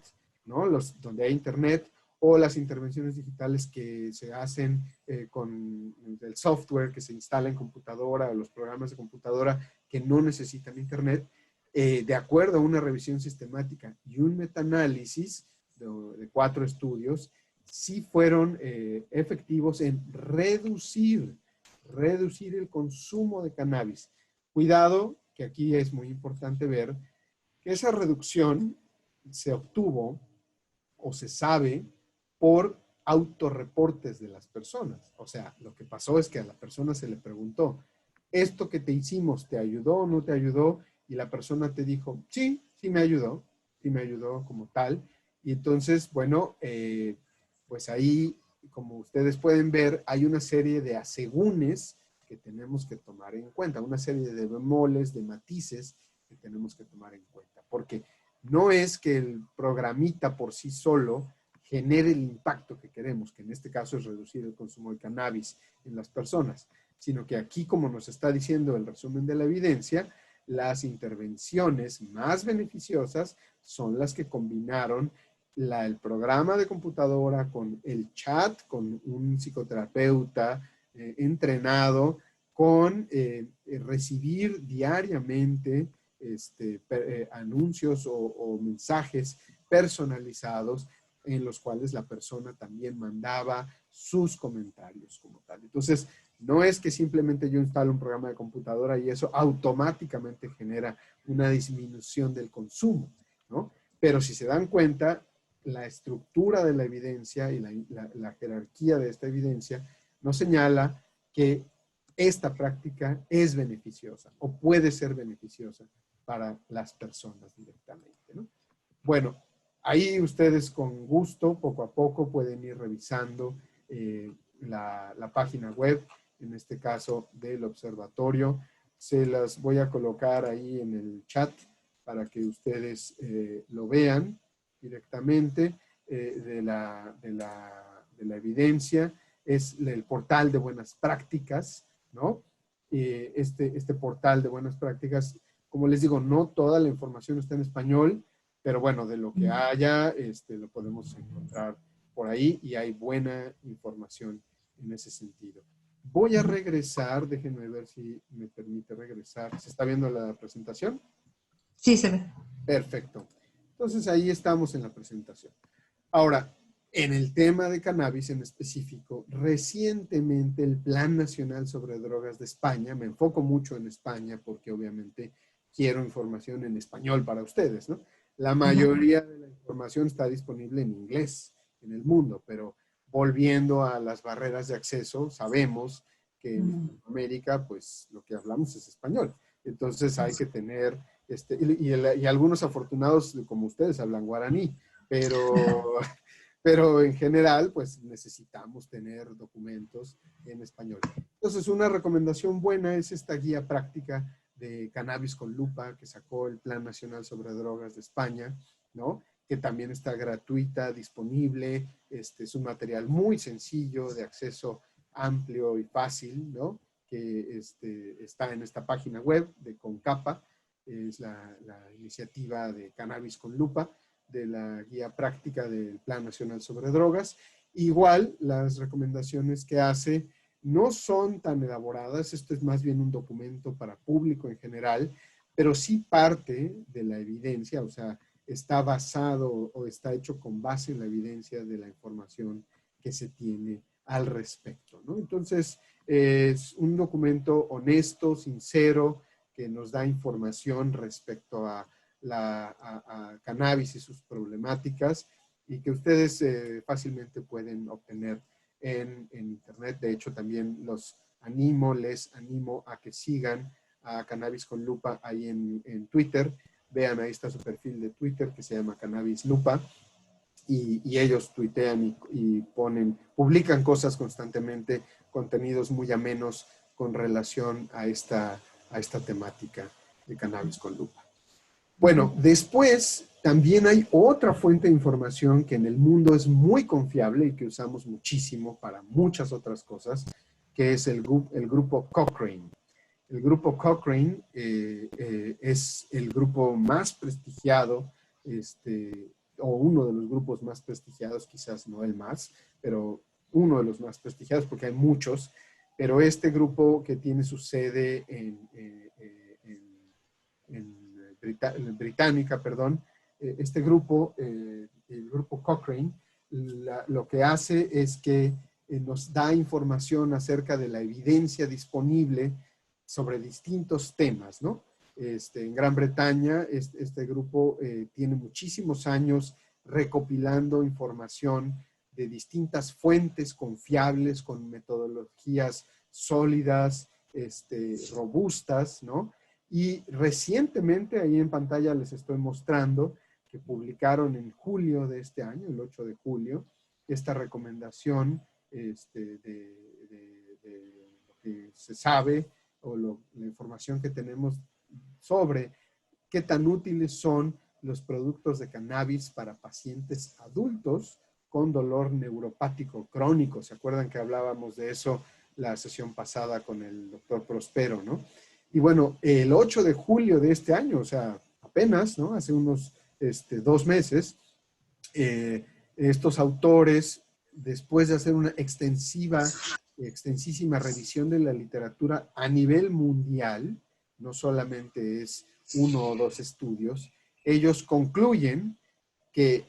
¿no?, donde hay internet, o las intervenciones digitales que se hacen con el software que se instala en computadora, o los programas de computadora que no necesitan internet, de acuerdo a una revisión sistemática y un metaanálisis de 4 estudios, sí fueron efectivos en reducir el consumo de cannabis. Cuidado, que aquí es muy importante ver que esa reducción se obtuvo o se sabe por autorreportes de las personas. O sea, lo que pasó es que a la persona se le preguntó, ¿esto que te hicimos te ayudó o no te ayudó? Y la persona te dijo, sí, sí me ayudó como tal. Y entonces, bueno, pues ahí, como ustedes pueden ver, hay una serie de asegúnes que tenemos que tomar en cuenta, una serie de bemoles, de matices que tenemos que tomar en cuenta, porque no es que el programita por sí solo genere el impacto que queremos, que en este caso es reducir el consumo de cannabis en las personas, sino que aquí, como nos está diciendo el resumen de la evidencia, las intervenciones más beneficiosas son las que combinaron el programa de computadora con el chat, con un psicoterapeuta entrenado, con recibir diariamente anuncios o mensajes personalizados en los cuales la persona también mandaba sus comentarios como tal. Entonces, no es que simplemente yo instalo un programa de computadora y eso automáticamente genera una disminución del consumo, ¿no? Pero si se dan cuenta, la estructura de la evidencia y la jerarquía de esta evidencia nos señala que esta práctica es beneficiosa o puede ser beneficiosa para las personas directamente, ¿no? Bueno, ahí ustedes con gusto, poco a poco, pueden ir revisando la página web, en este caso del observatorio. Se las voy a colocar ahí en el chat para que ustedes lo vean directamente de la evidencia. Es el portal de buenas prácticas, ¿no? Este portal de buenas prácticas, como les digo, no toda la información está en español, pero bueno, de lo que haya, lo podemos encontrar por ahí y hay buena información en ese sentido. Voy a regresar, déjenme ver si me permite regresar. ¿Se está viendo la presentación? Sí, se ve. Perfecto. Entonces ahí estamos en la presentación. Ahora, en el tema de cannabis en específico, recientemente el Plan Nacional sobre Drogas de España, me enfoco mucho en España porque obviamente quiero información en español para ustedes, ¿no? La mayoría de la información está disponible en inglés en el mundo, pero volviendo a las barreras de acceso, sabemos que en América, pues lo que hablamos es español. Entonces hay que tener, y algunos afortunados como ustedes hablan guaraní, pero en general, pues necesitamos tener documentos en español. Entonces, una recomendación buena es esta guía práctica de Cannabis con Lupa que sacó el Plan Nacional sobre Drogas de España, ¿no? Que también está gratuita, disponible. Es un material muy sencillo, de acceso amplio y fácil, ¿no? Que está en esta página web de Concapa, es la iniciativa de Cannabis con Lupa, de la guía práctica del Plan Nacional sobre Drogas. Igual, las recomendaciones que hace no son tan elaboradas, esto es más bien un documento para público en general, pero sí parte de la evidencia, o sea, está basado o está hecho con base en la evidencia de la información que se tiene al respecto, ¿no? Entonces, es un documento honesto, sincero, que nos da información respecto a cannabis y sus problemáticas y que ustedes fácilmente pueden obtener en internet. De hecho, también les animo a que sigan a Cannabis con Lupa ahí en Twitter. Vean, ahí está su perfil de Twitter que se llama Cannabis Lupa y ellos tuitean y publican cosas constantemente, contenidos muy amenos con relación a esta temática de Cannabis con Lupa. Bueno, después también hay otra fuente de información que en el mundo es muy confiable y que usamos muchísimo para muchas otras cosas, que es el grupo Cochrane. El grupo Cochrane es el grupo más prestigiado, o uno de los grupos más prestigiados, quizás no el más, pero uno de los más prestigiados porque hay muchos, pero este grupo que tiene su sede en británica, perdón, este grupo, el grupo Cochrane, lo que hace es que nos da información acerca de la evidencia disponible sobre distintos temas, ¿no? En Gran Bretaña, este grupo tiene muchísimos años recopilando información de distintas fuentes confiables, con metodologías sólidas, robustas, ¿no? Y recientemente, ahí en pantalla les estoy mostrando que publicaron en julio de este año, el 8 de julio, esta recomendación de lo que se sabe o la información que tenemos sobre qué tan útiles son los productos de cannabis para pacientes adultos con dolor neuropático crónico. ¿Se acuerdan que hablábamos de eso la sesión pasada con el doctor Prospero, ¿no? Y bueno, el 8 de julio de este año, o sea, apenas, ¿no? Hace unos 2 meses, estos autores, después de hacer una extensísima revisión de la literatura a nivel mundial, no solamente es uno o dos estudios, ellos concluyen que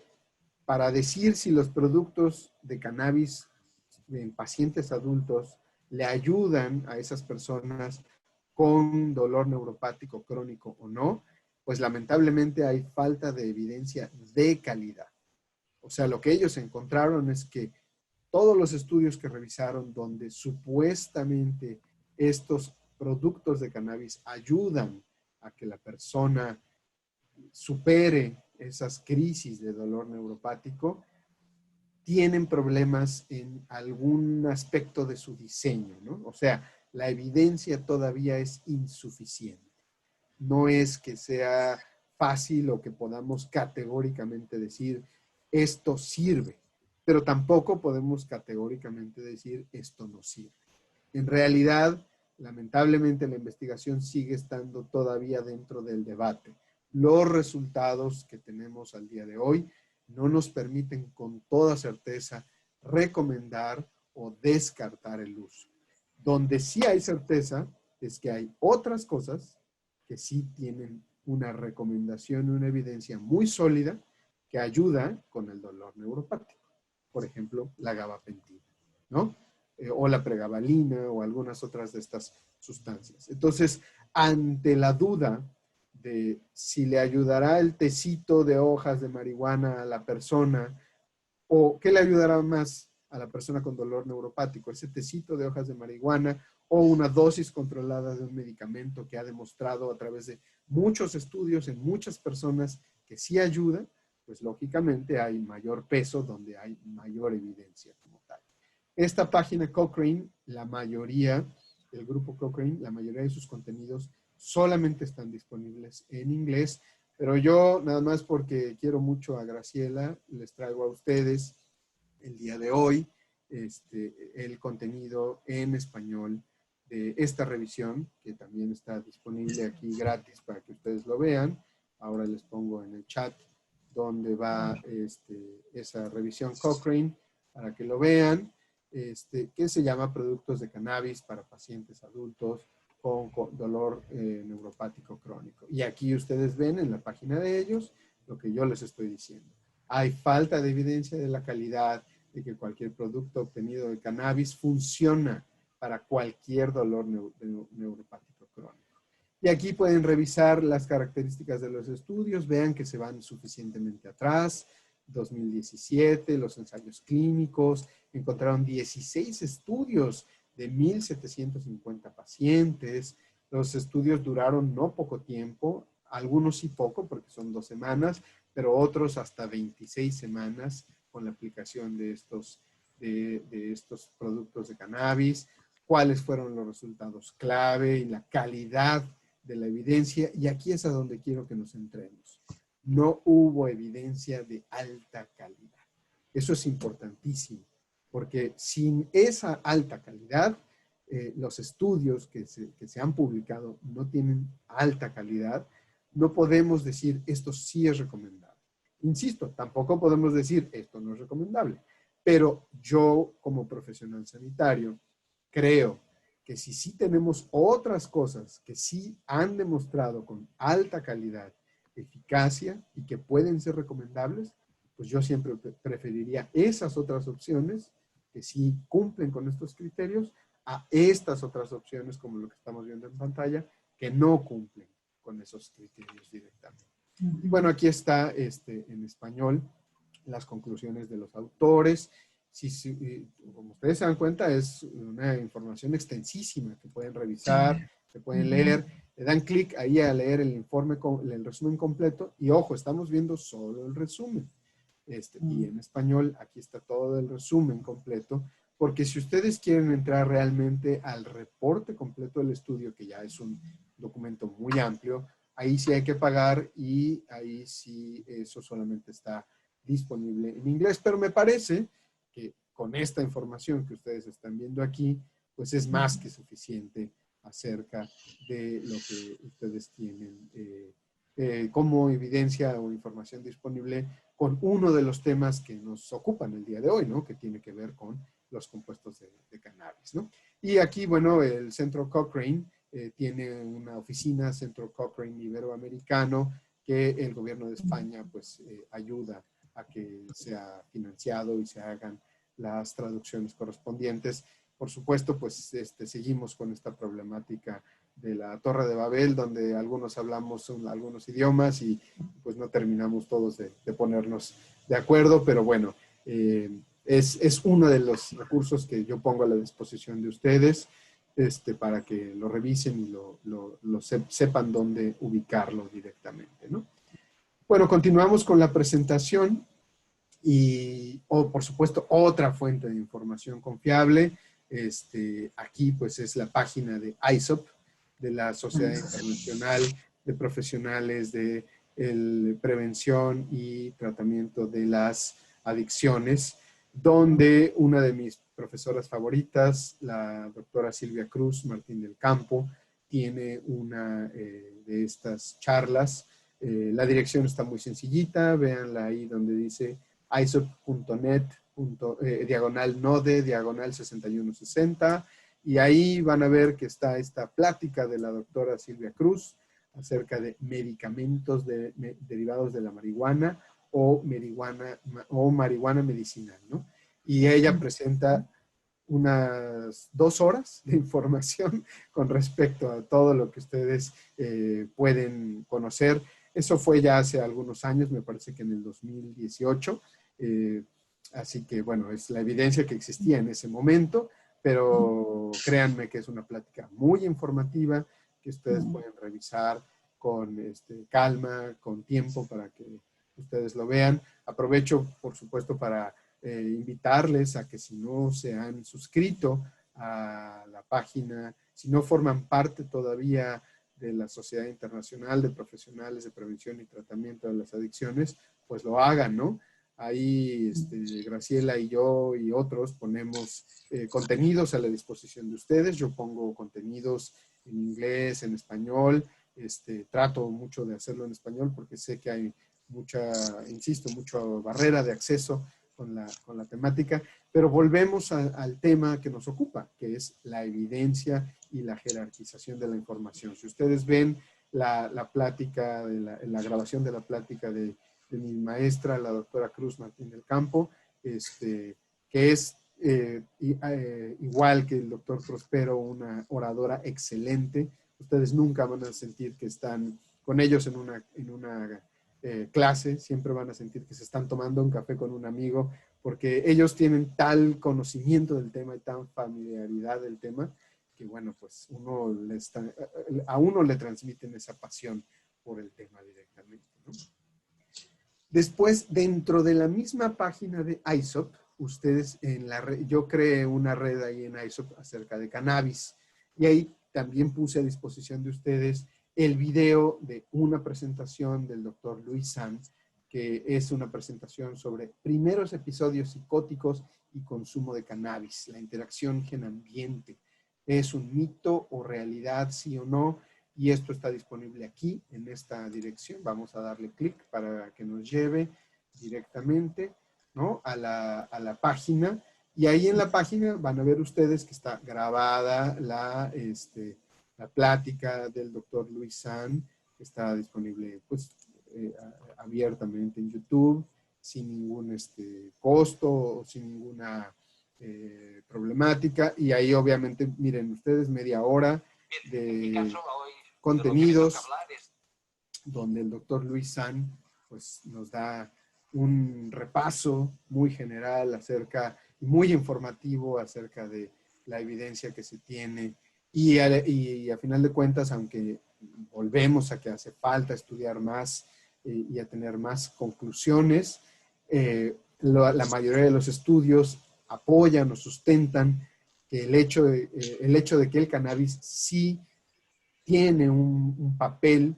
para decir si los productos de cannabis en pacientes adultos le ayudan a esas personas con dolor neuropático crónico o no, pues lamentablemente hay falta de evidencia de calidad. O sea, lo que ellos encontraron es que todos los estudios que revisaron donde supuestamente estos productos de cannabis ayudan a que la persona supere esas crisis de dolor neuropático, tienen problemas en algún aspecto de su diseño, ¿no? O sea, la evidencia todavía es insuficiente. No es que sea fácil o que podamos categóricamente decir esto sirve, pero tampoco podemos categóricamente decir esto no sirve. En realidad, lamentablemente, la investigación sigue estando todavía dentro del debate. Los resultados que tenemos al día de hoy no nos permiten con toda certeza recomendar o descartar el uso. Donde sí hay certeza es que hay otras cosas que sí tienen una recomendación y una evidencia muy sólida que ayuda con el dolor neuropático. Por ejemplo, la gabapentina, ¿no? O la pregabalina o algunas otras de estas sustancias. Entonces, ante la duda de si le ayudará el tecito de hojas de marihuana a la persona o qué le ayudará más a la persona con dolor neuropático, ese tecito de hojas de marihuana o una dosis controlada de un medicamento que ha demostrado a través de muchos estudios en muchas personas que sí ayuda, pues lógicamente hay mayor peso donde hay mayor evidencia como tal. Esta página Cochrane, la mayoría, el grupo Cochrane, la mayoría de sus contenidos solamente están disponibles en inglés, pero yo nada más porque quiero mucho a Graciela, les traigo a ustedes el día de hoy el contenido en español de esta revisión, que también está disponible aquí gratis para que ustedes lo vean. Ahora les pongo en el chat donde va esa revisión Cochrane para que lo vean, que se llama Productos de Cannabis para Pacientes Adultos con dolor neuropático crónico. Y aquí ustedes ven en la página de ellos lo que yo les estoy diciendo. Hay falta de evidencia de la calidad, de que cualquier producto obtenido de cannabis funciona para cualquier dolor neuropático crónico. Y aquí pueden revisar las características de los estudios, vean que se van suficientemente atrás, 2017, los ensayos clínicos, encontraron 16 estudios de 1,750 pacientes, los estudios duraron no poco tiempo, algunos sí poco porque son 2 semanas, pero otros hasta 26 semanas con la aplicación de estos productos de cannabis, cuáles fueron los resultados clave y la calidad de la evidencia. Y aquí es a donde quiero que nos centremos. No hubo evidencia de alta calidad. Eso es importantísimo, porque sin esa alta calidad, los estudios que se han publicado no tienen alta calidad, no podemos decir esto sí es recomendable. Insisto, tampoco podemos decir esto no es recomendable, pero yo como profesional sanitario creo que si sí tenemos otras cosas que sí han demostrado con alta calidad, eficacia y que pueden ser recomendables, pues yo siempre preferiría esas otras opciones que sí cumplen con estos criterios a estas otras opciones como lo que estamos viendo en pantalla que no cumplen con esos criterios directamente. Y bueno, aquí está en español las conclusiones de los autores. Como ustedes se dan cuenta, es una información extensísima que pueden revisar, que pueden leer. Le dan clic ahí a leer el informe, el resumen completo. Y ojo, estamos viendo solo el resumen. Y en español, aquí está todo el resumen completo. Porque si ustedes quieren entrar realmente al reporte completo del estudio, que ya es un documento muy amplio, ahí sí hay que pagar y ahí sí eso solamente está disponible en inglés. Pero me parece que con esta información que ustedes están viendo aquí, pues es más que suficiente acerca de lo que ustedes tienen como evidencia o información disponible con uno de los temas que nos ocupan el día de hoy, ¿no? Que tiene que ver con los compuestos de cannabis, ¿no? Y aquí, bueno, el Centro Cochrane tiene una oficina, Centro Cochrane Iberoamericano, que el gobierno de España, pues, ayuda a que sea financiado y se hagan las traducciones correspondientes. Por supuesto, pues, seguimos con esta problemática de la Torre de Babel, donde algunos hablamos algunos idiomas y pues no terminamos todos de ponernos de acuerdo, pero bueno, es uno de los recursos que yo pongo a la disposición de ustedes para que lo revisen y sepan dónde ubicarlo directamente, ¿no? Bueno, continuamos con la presentación y, por supuesto, otra fuente de información confiable. Aquí, pues, es la página de ISOP, de la Sociedad Internacional de Profesionales de Prevención y Tratamiento de las Adicciones, donde una de mis profesoras favoritas, la doctora Silvia Cruz Martín del Campo, tiene una de estas charlas. La dirección está muy sencillita, véanla ahí donde dice isop.net, diagonal node, diagonal 6160, y ahí van a ver que está esta plática de la doctora Silvia Cruz acerca de medicamentos derivados de la marihuana o marihuana medicinal, ¿no? Y ella presenta unas 2 horas de información con respecto a todo lo que ustedes pueden conocer. Eso fue ya hace algunos años, me parece que en el 2018. Así que, bueno, es la evidencia que existía en ese momento, pero créanme que es una plática muy informativa que ustedes pueden revisar con calma, con tiempo para que ustedes lo vean. Aprovecho, por supuesto, para invitarles a que si no se han suscrito a la página, si no forman parte todavía de la Sociedad Internacional de Profesionales de Prevención y Tratamiento de las Adicciones, pues lo hagan, ¿no? Ahí Graciela y yo y otros ponemos contenidos a la disposición de ustedes. Yo pongo contenidos en inglés, en español. Trato mucho de hacerlo en español porque sé que hay mucha barrera de acceso con la temática, pero volvemos al tema que nos ocupa, que es la evidencia y la jerarquización de la información. Si ustedes ven la plática, la grabación de la plática de mi maestra, la doctora Cruz Martín del Campo, que es igual que el doctor Prospero, una oradora excelente. Ustedes nunca van a sentir que están con ellos en una clase, siempre van a sentir que se están tomando un café con un amigo, porque ellos tienen tal conocimiento del tema y tan familiaridad del tema, que bueno, pues a uno le transmiten esa pasión por el tema directamente, ¿no? Después, dentro de la misma página de ISOP, ustedes yo creé una red ahí en ISOP acerca de cannabis, y ahí también puse a disposición de ustedes el video de una presentación del doctor Luis San, que es una presentación sobre primeros episodios psicóticos y consumo de cannabis, la interacción gen-ambiente. ¿Es un mito o realidad, sí o no? Y esto está disponible aquí, en esta dirección. Vamos a darle clic para que nos lleve directamente, ¿no?, a la página. Y ahí en la página van a ver ustedes que está grabada la plática del doctor Luis San, que está disponible pues abiertamente en YouTube, sin ningún costo o sin ninguna problemática. Y ahí obviamente, miren ustedes, media hora de contenidos donde el doctor Luis San pues nos da un repaso muy general muy informativo acerca de la evidencia que se tiene y a final de cuentas, aunque volvemos a que hace falta estudiar más y a tener más conclusiones, la mayoría de los estudios apoyan o sustentan que el hecho de que el cannabis sí tiene un papel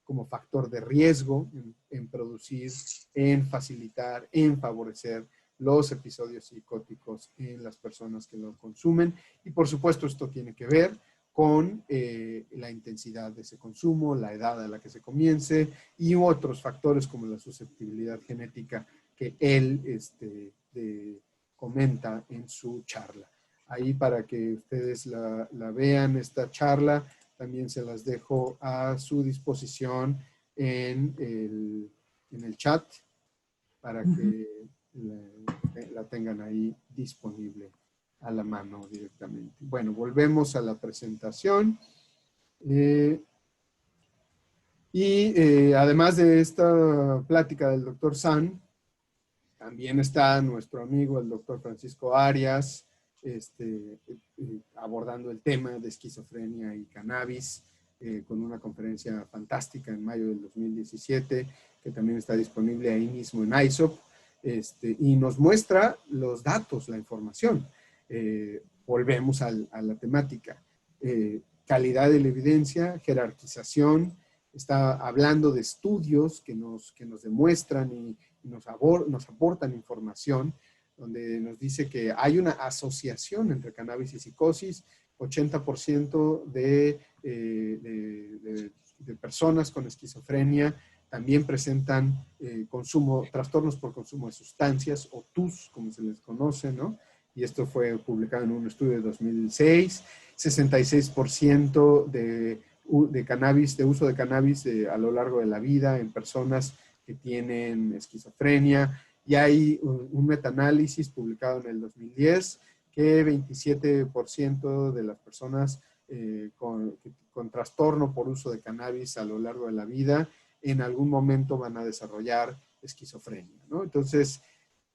como factor de riesgo en producir, en facilitar, en favorecer los episodios psicóticos en las personas que lo consumen. Y por supuesto esto tiene que ver con la intensidad de ese consumo, la edad a la que se comience y otros factores como la susceptibilidad genética que él comenta en su charla. Ahí para que ustedes la vean, esta charla, también se las dejo a su disposición en el chat para que la tengan ahí disponible a la mano directamente. Bueno, volvemos a la presentación Eh, además de esta plática del doctor San, también está nuestro amigo el doctor Francisco Arias, abordando el tema de esquizofrenia y cannabis, con una conferencia fantástica en mayo del 2017, que también está disponible ahí mismo en ISOP, y nos muestra los datos, la información. Volvemos a la temática. Calidad de la evidencia, jerarquización, está hablando de estudios que nos demuestran y nos aportan información, donde nos dice que hay una asociación entre cannabis y psicosis. 80% de personas con esquizofrenia también presentan trastornos por consumo de sustancias, o TUS, como se les conoce, ¿no? Y esto fue publicado en un estudio de 2006. 66% de cannabis, de uso de cannabis a lo largo de la vida en personas que tienen esquizofrenia. Y hay un metaanálisis publicado en el 2010 que 27% de las personas con trastorno por uso de cannabis a lo largo de la vida en algún momento van a desarrollar esquizofrenia, ¿no? Entonces,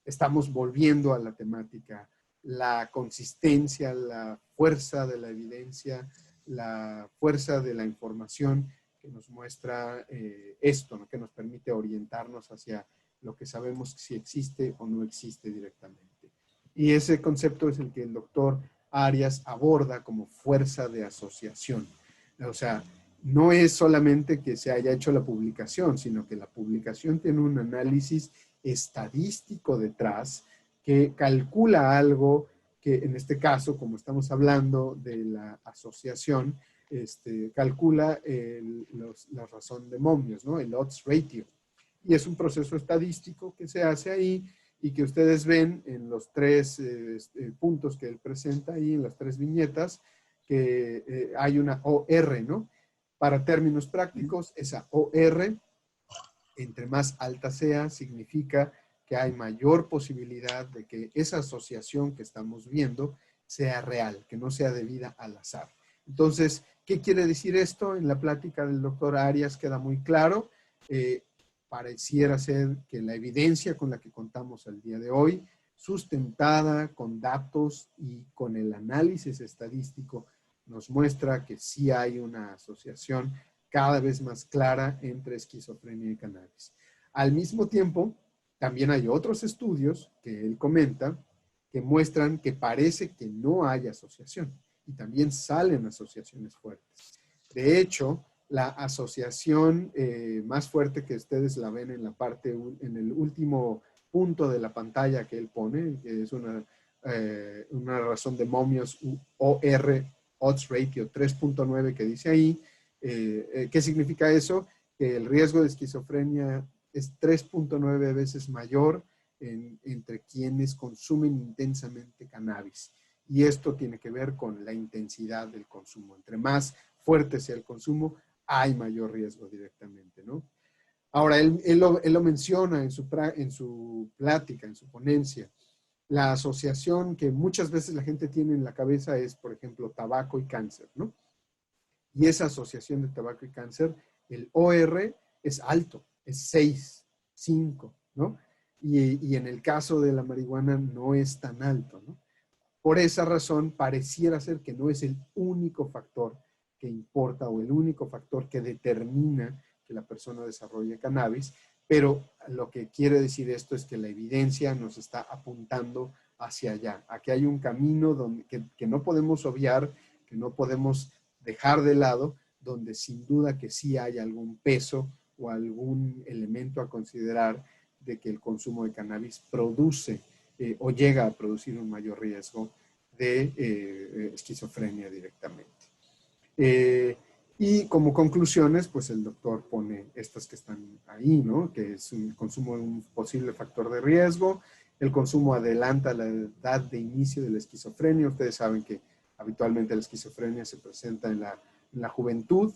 estamos volviendo a la temática, la consistencia, la fuerza de la evidencia, la fuerza de la información que nos muestra esto, ¿no? Que nos permite orientarnos hacia lo que sabemos si existe o no existe directamente. Y ese concepto es el que el doctor Arias aborda como fuerza de asociación. O sea, no es solamente que se haya hecho la publicación, sino que la publicación tiene un análisis estadístico detrás que calcula algo que en este caso, como estamos hablando de la asociación, calcula la razón de momios, ¿no? El odds ratio. Y es un proceso estadístico que se hace ahí y que ustedes ven en los tres puntos que él presenta ahí, en las tres viñetas, que hay una OR, ¿no? Para términos prácticos, esa OR, entre más alta sea, significa que hay mayor posibilidad de que esa asociación que estamos viendo sea real, que no sea debida al azar. Entonces, ¿qué quiere decir esto? En la plática del doctor Arias queda muy claro. Pareciera ser que la evidencia con la que contamos al día de hoy, sustentada con datos y con el análisis estadístico, nos muestra que sí hay una asociación cada vez más clara entre esquizofrenia y cannabis. Al mismo tiempo, también hay otros estudios que él comenta que muestran que parece que no hay asociación, y también salen asociaciones fuertes. De hecho, la asociación más fuerte que ustedes la ven en la parte, en el último punto de la pantalla que él pone, que es una razón de momios OR, odds ratio 3.9 que dice ahí. ¿Qué significa eso? Que el riesgo de esquizofrenia es 3.9 veces mayor entre quienes consumen intensamente cannabis. Y esto tiene que ver con la intensidad del consumo. Entre más fuerte sea el consumo, hay mayor riesgo directamente, ¿no? Ahora, él lo menciona en su plática, en su ponencia. La asociación que muchas veces la gente tiene en la cabeza es, por ejemplo, tabaco y cáncer, ¿no? Y esa asociación de tabaco y cáncer, el OR es alto, es 6, 5, ¿no? Y en el caso de la marihuana no es tan alto, ¿no? Por esa razón, pareciera ser que no es el único factor que importa o el único factor que determina que la persona desarrolle cannabis, pero lo que quiere decir esto es que la evidencia nos está apuntando hacia allá, a que hay un camino que no podemos obviar, que no podemos dejar de lado, donde sin duda que sí hay algún peso o algún elemento a considerar de que el consumo de cannabis produce o llega a producir un mayor riesgo de esquizofrenia directamente. Y como conclusiones, pues el doctor pone estas que están ahí, ¿no? Que es un consumo de un posible factor de riesgo. El consumo adelanta la edad de inicio de la esquizofrenia. Ustedes saben que habitualmente la esquizofrenia se presenta en la juventud.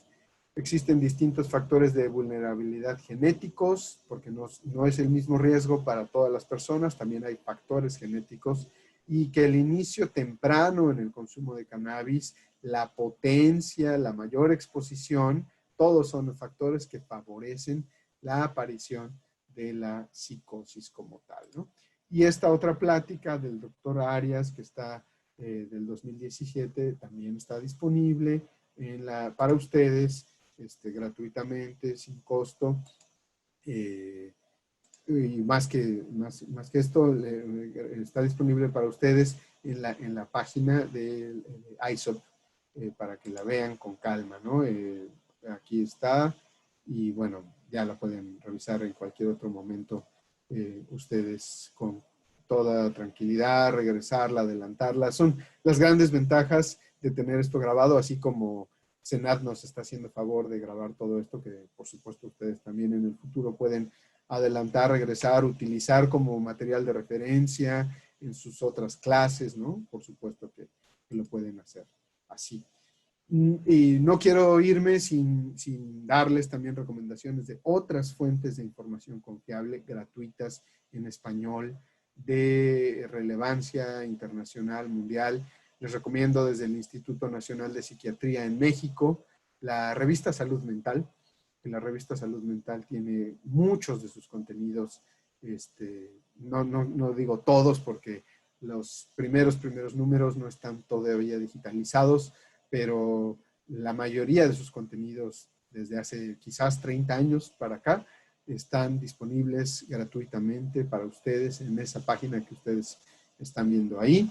Existen distintos factores de vulnerabilidad genéticos, porque no es el mismo riesgo para todas las personas, también hay factores genéticos, y que el inicio temprano en el consumo de cannabis, la potencia, la mayor exposición, todos son factores que favorecen la aparición de la psicosis como tal, ¿no? Y esta otra plática del doctor Arias, que está del 2017, también está disponible para ustedes gratuitamente, sin costo. Y más que esto, está disponible para ustedes en la página de ISOP, para que la vean con calma, ¿no? Aquí está, y bueno, ya la pueden revisar en cualquier otro momento ustedes con toda tranquilidad, regresarla, adelantarla. Son las grandes ventajas de tener esto grabado, así como Senat nos está haciendo favor de grabar todo esto, que por supuesto ustedes también en el futuro pueden adelantar, regresar, utilizar como material de referencia en sus otras clases, ¿no? Por supuesto que lo pueden hacer así. Y no quiero irme sin darles también recomendaciones de otras fuentes de información confiable, gratuitas, en español, de relevancia internacional, mundial. Les recomiendo desde el Instituto Nacional de Psiquiatría en México, la revista Salud Mental, que la revista Salud Mental tiene muchos de sus contenidos, no digo todos porque los primeros números no están todavía digitalizados, pero la mayoría de sus contenidos desde hace quizás 30 años para acá están disponibles gratuitamente para ustedes en esa página que ustedes están viendo ahí.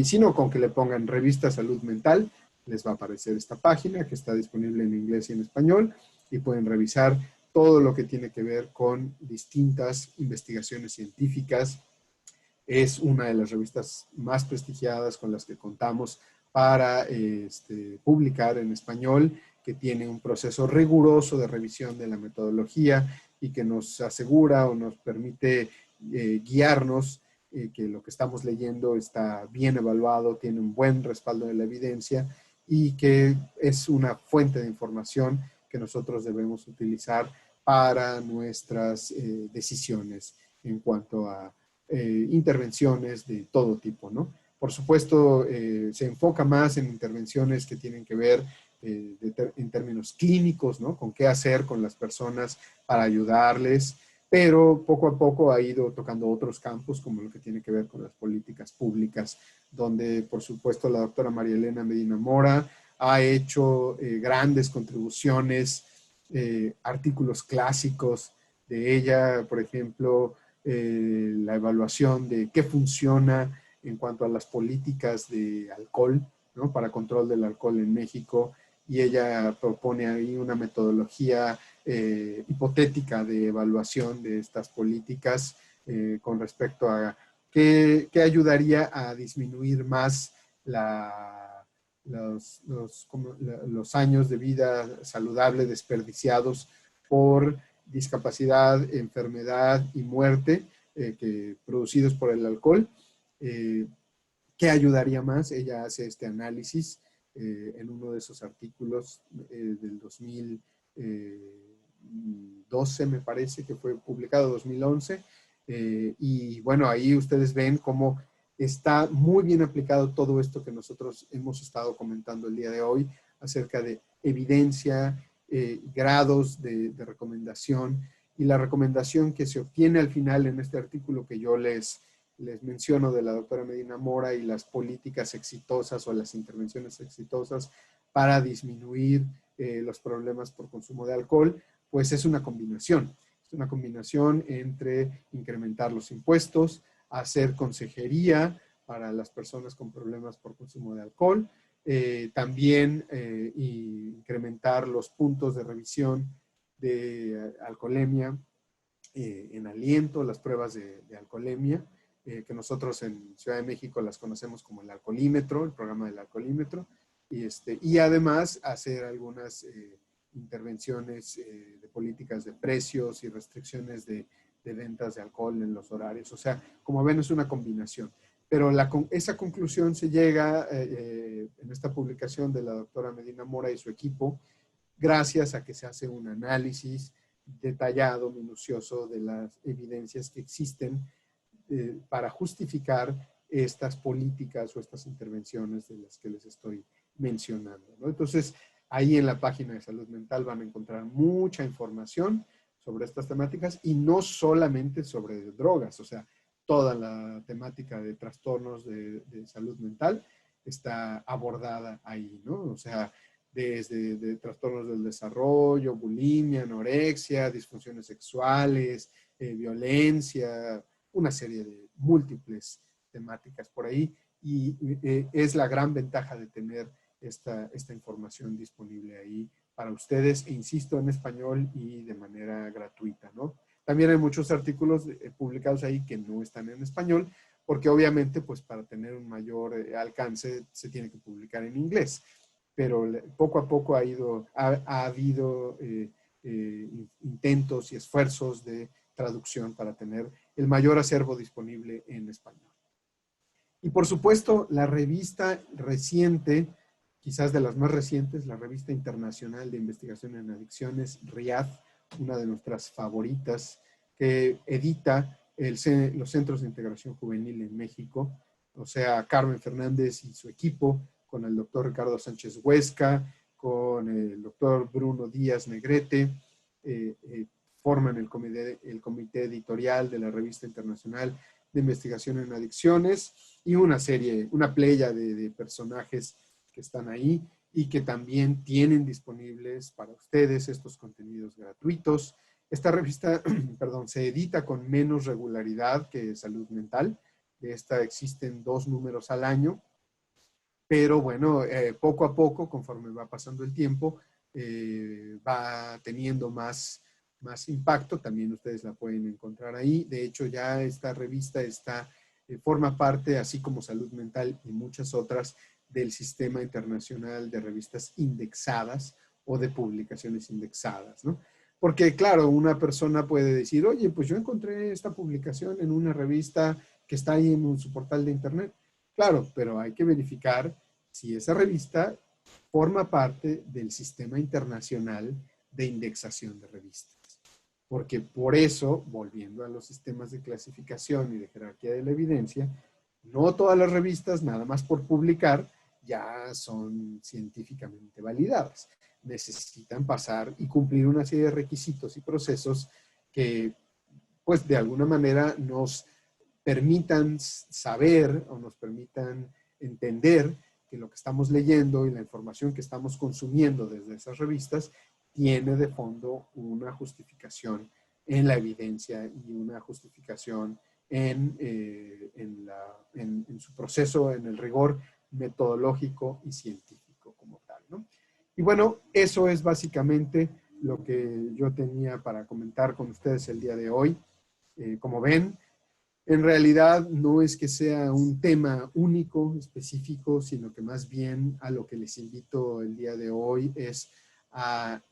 Sino con que le pongan revista Salud Mental, les va a aparecer esta página que está disponible en inglés y en español, y pueden revisar todo lo que tiene que ver con distintas investigaciones científicas. Es una de las revistas más prestigiadas con las que contamos para publicar en español, que tiene un proceso riguroso de revisión de la metodología y que nos asegura o nos permite guiarnos que lo que estamos leyendo está bien evaluado, tiene un buen respaldo de la evidencia y que es una fuente de información que nosotros debemos utilizar para nuestras decisiones en cuanto a intervenciones de todo tipo, ¿no? Por supuesto, se enfoca más en intervenciones que tienen que ver en términos clínicos, ¿no? Con qué hacer con las personas para ayudarles, pero poco a poco ha ido tocando otros campos, como lo que tiene que ver con las políticas públicas, donde, por supuesto, la doctora María Elena Medina Mora ha hecho grandes contribuciones, artículos clásicos de ella, por ejemplo, la evaluación de qué funciona en cuanto a las políticas de alcohol, ¿no? Para control del alcohol en México, y ella propone ahí una metodología hipotética de evaluación de estas políticas con respecto a qué ayudaría a disminuir más los años de vida saludable desperdiciados por discapacidad, enfermedad y muerte producidos por el alcohol. ¿Qué ayudaría más? Ella hace este análisis en uno de esos artículos del 2012, me parece que fue publicado, 2011. Y bueno, ahí ustedes ven cómo está muy bien aplicado todo esto que nosotros hemos estado comentando el día de hoy acerca de evidencia, grados de recomendación, y la recomendación que se obtiene al final en este artículo que yo les menciono de la doctora Medina Mora, y las políticas exitosas o las intervenciones exitosas para disminuir los problemas por consumo de alcohol, pues es una combinación. Es una combinación entre incrementar los impuestos, hacer consejería para las personas con problemas por consumo de alcohol, también incrementar los puntos de revisión de alcoholemia en aliento, las pruebas de alcoholemia, que nosotros en Ciudad de México las conocemos como el alcoholímetro, el programa del alcoholímetro, y además hacer algunas intervenciones de políticas de precios y restricciones de ventas de alcohol en los horarios. O sea, como ven, es una combinación. Pero esa conclusión se llega en esta publicación de la doctora Medina Mora y su equipo, gracias a que se hace un análisis detallado, minucioso de las evidencias que existen para justificar estas políticas o estas intervenciones de las que les estoy mencionando, ¿no? Entonces, ahí en la página de Salud Mental van a encontrar mucha información sobre estas temáticas y no solamente sobre drogas, o sea, toda la temática de trastornos de salud mental está abordada ahí, ¿no? O sea, desde de trastornos del desarrollo, bulimia, anorexia, disfunciones sexuales, violencia, una serie de múltiples temáticas por ahí y es la gran ventaja de tener esta información disponible ahí para ustedes, e insisto, en español y de manera gratuita, ¿no? También hay muchos artículos publicados ahí que no están en español, porque obviamente, pues para tener un mayor alcance se tiene que publicar en inglés. Pero poco a poco ha habido intentos y esfuerzos de traducción para tener el mayor acervo disponible en español. Y por supuesto, la revista reciente, quizás de las más recientes, la Revista Internacional de Investigación en Adicciones, RIAD, una de nuestras favoritas, que edita los Centros de Integración Juvenil en México, o sea, Carmen Fernández y su equipo, con el doctor Ricardo Sánchez Huesca, con el doctor Bruno Díaz Negrete, forman el comité editorial de la Revista Internacional de Investigación en Adicciones y una playa de personajes que están ahí y que también tienen disponibles para ustedes estos contenidos gratuitos. Esta revista, perdón, se edita con menos regularidad que Salud Mental. De esta existen 2 números al año, pero bueno, poco a poco, conforme va pasando el tiempo, va teniendo más impacto. También ustedes la pueden encontrar ahí. De hecho, ya esta revista forma parte, así como Salud Mental y muchas otras, del Sistema Internacional de Revistas Indexadas o de Publicaciones Indexadas, ¿no? Porque, claro, una persona puede decir, oye, pues yo encontré esta publicación en una revista que está ahí en su portal de internet. Claro, pero hay que verificar si esa revista forma parte del Sistema Internacional de Indexación de Revistas. Porque por eso, volviendo a los sistemas de clasificación y de jerarquía de la evidencia, no todas las revistas, nada más por publicar, ya son científicamente validadas. Necesitan pasar y cumplir una serie de requisitos y procesos que, pues, de alguna manera nos permitan saber o nos permitan entender que lo que estamos leyendo y la información que estamos consumiendo desde esas revistas tiene de fondo una justificación en la evidencia y una justificación en su proceso, en el rigor metodológico y científico como tal, ¿no? Y bueno, eso es básicamente lo que yo tenía para comentar con ustedes el día de hoy. Como ven, en realidad no es que sea un tema único, específico, sino que más bien a lo que les invito el día de hoy es a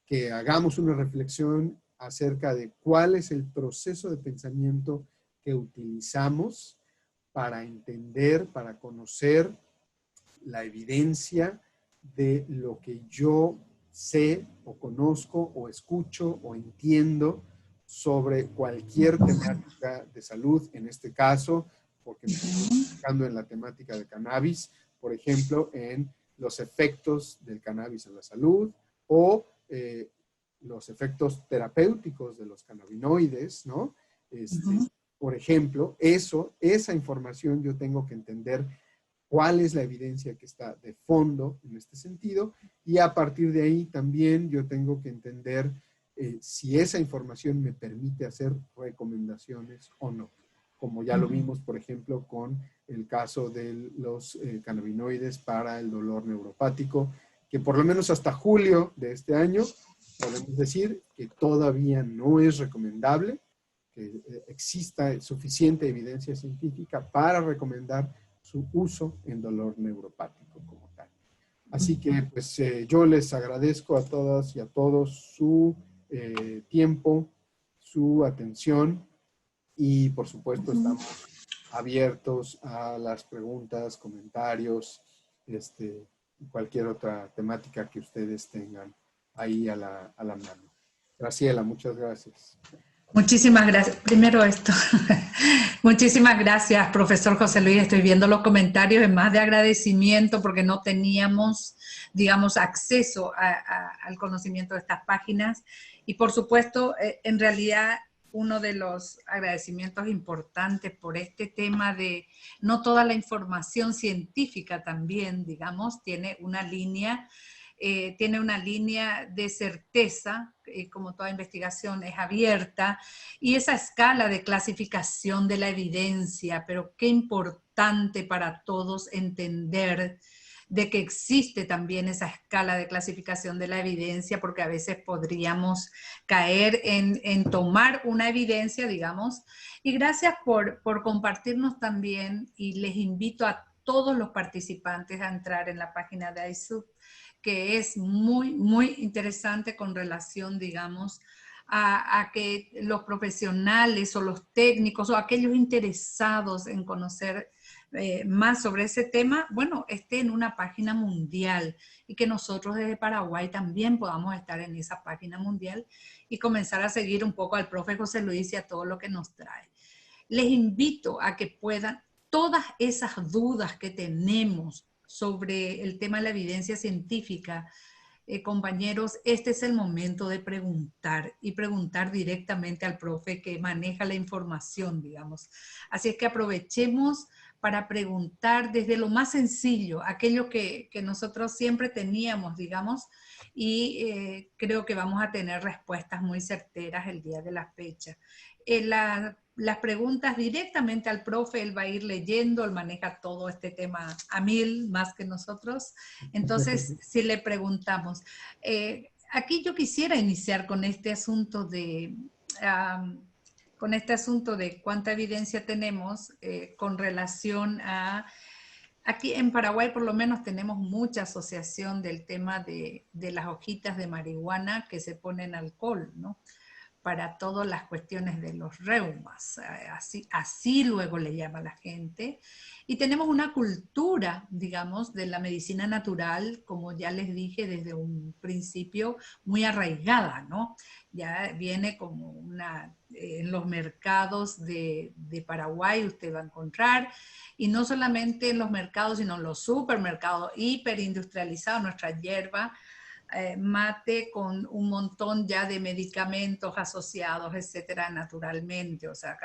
que hagamos una reflexión acerca de cuál es el proceso de pensamiento que utilizamos para entender, para conocer la evidencia de lo que yo sé o conozco o escucho o entiendo sobre cualquier temática de salud, en este caso, porque me estoy enfocando en la temática de cannabis, por ejemplo, en los efectos del cannabis en la salud o los efectos terapéuticos de los cannabinoides, ¿no? Por ejemplo, esa información yo tengo que entender cuál es la evidencia que está de fondo en este sentido y a partir de ahí también yo tengo que entender si esa información me permite hacer recomendaciones o no, como ya lo vimos, por ejemplo, con el caso de los cannabinoides para el dolor neuropático, que por lo menos hasta julio de este año podemos decir que todavía no es recomendable, que exista suficiente evidencia científica para recomendar su uso en dolor neuropático como tal. Así que pues yo les agradezco a todas y a todos su tiempo, su atención y por supuesto estamos abiertos a las preguntas, comentarios, cualquier otra temática que ustedes tengan ahí a la mano. Graciela, muchas gracias. Muchísimas gracias. Primero esto. Muchísimas gracias, profesor José Luis. Estoy viendo los comentarios en más de agradecimiento porque no teníamos, digamos, acceso al conocimiento de estas páginas. Y por supuesto, en realidad, uno de los agradecimientos importantes por este tema de no toda la información científica también, digamos, tiene una línea de certeza, como toda investigación es abierta, y esa escala de clasificación de la evidencia, pero qué importante para todos entender de que existe también esa escala de clasificación de la evidencia, porque a veces podríamos caer en tomar una evidencia, digamos, y gracias por compartirnos también, y les invito a todos los participantes a entrar en la página de ISUP, que es muy, muy interesante con relación, digamos, a que los profesionales o los técnicos o aquellos interesados en conocer más sobre ese tema, bueno, esté en una página mundial y que nosotros desde Paraguay también podamos estar en esa página mundial y comenzar a seguir un poco al profe José Luis y a todo lo que nos trae. Les invito a que puedan, todas esas dudas que tenemos sobre el tema de la evidencia científica, compañeros, este es el momento de preguntar y preguntar directamente al profe que maneja la información, digamos. Así es que aprovechemos para preguntar desde lo más sencillo, aquello que nosotros siempre teníamos, digamos, y creo que vamos a tener respuestas muy certeras el día de la fecha. Las preguntas directamente al profe, él va a ir leyendo, él maneja todo este tema a mil más que nosotros. Entonces, si le preguntamos, aquí yo quisiera iniciar con este asunto de cuánta evidencia tenemos con relación a, aquí en Paraguay por lo menos tenemos mucha asociación del tema de las hojitas de marihuana que se ponen alcohol, ¿no? Para todas las cuestiones de los reumas, así luego le llama la gente. Y tenemos una cultura, digamos, de la medicina natural, como ya les dije desde un principio, muy arraigada, ¿no? Ya viene como en los mercados de Paraguay usted va a encontrar, y no solamente en los mercados, sino en los supermercados hiperindustrializados, nuestra hierba, mate con un montón ya de medicamentos asociados, etcétera, naturalmente, o sea,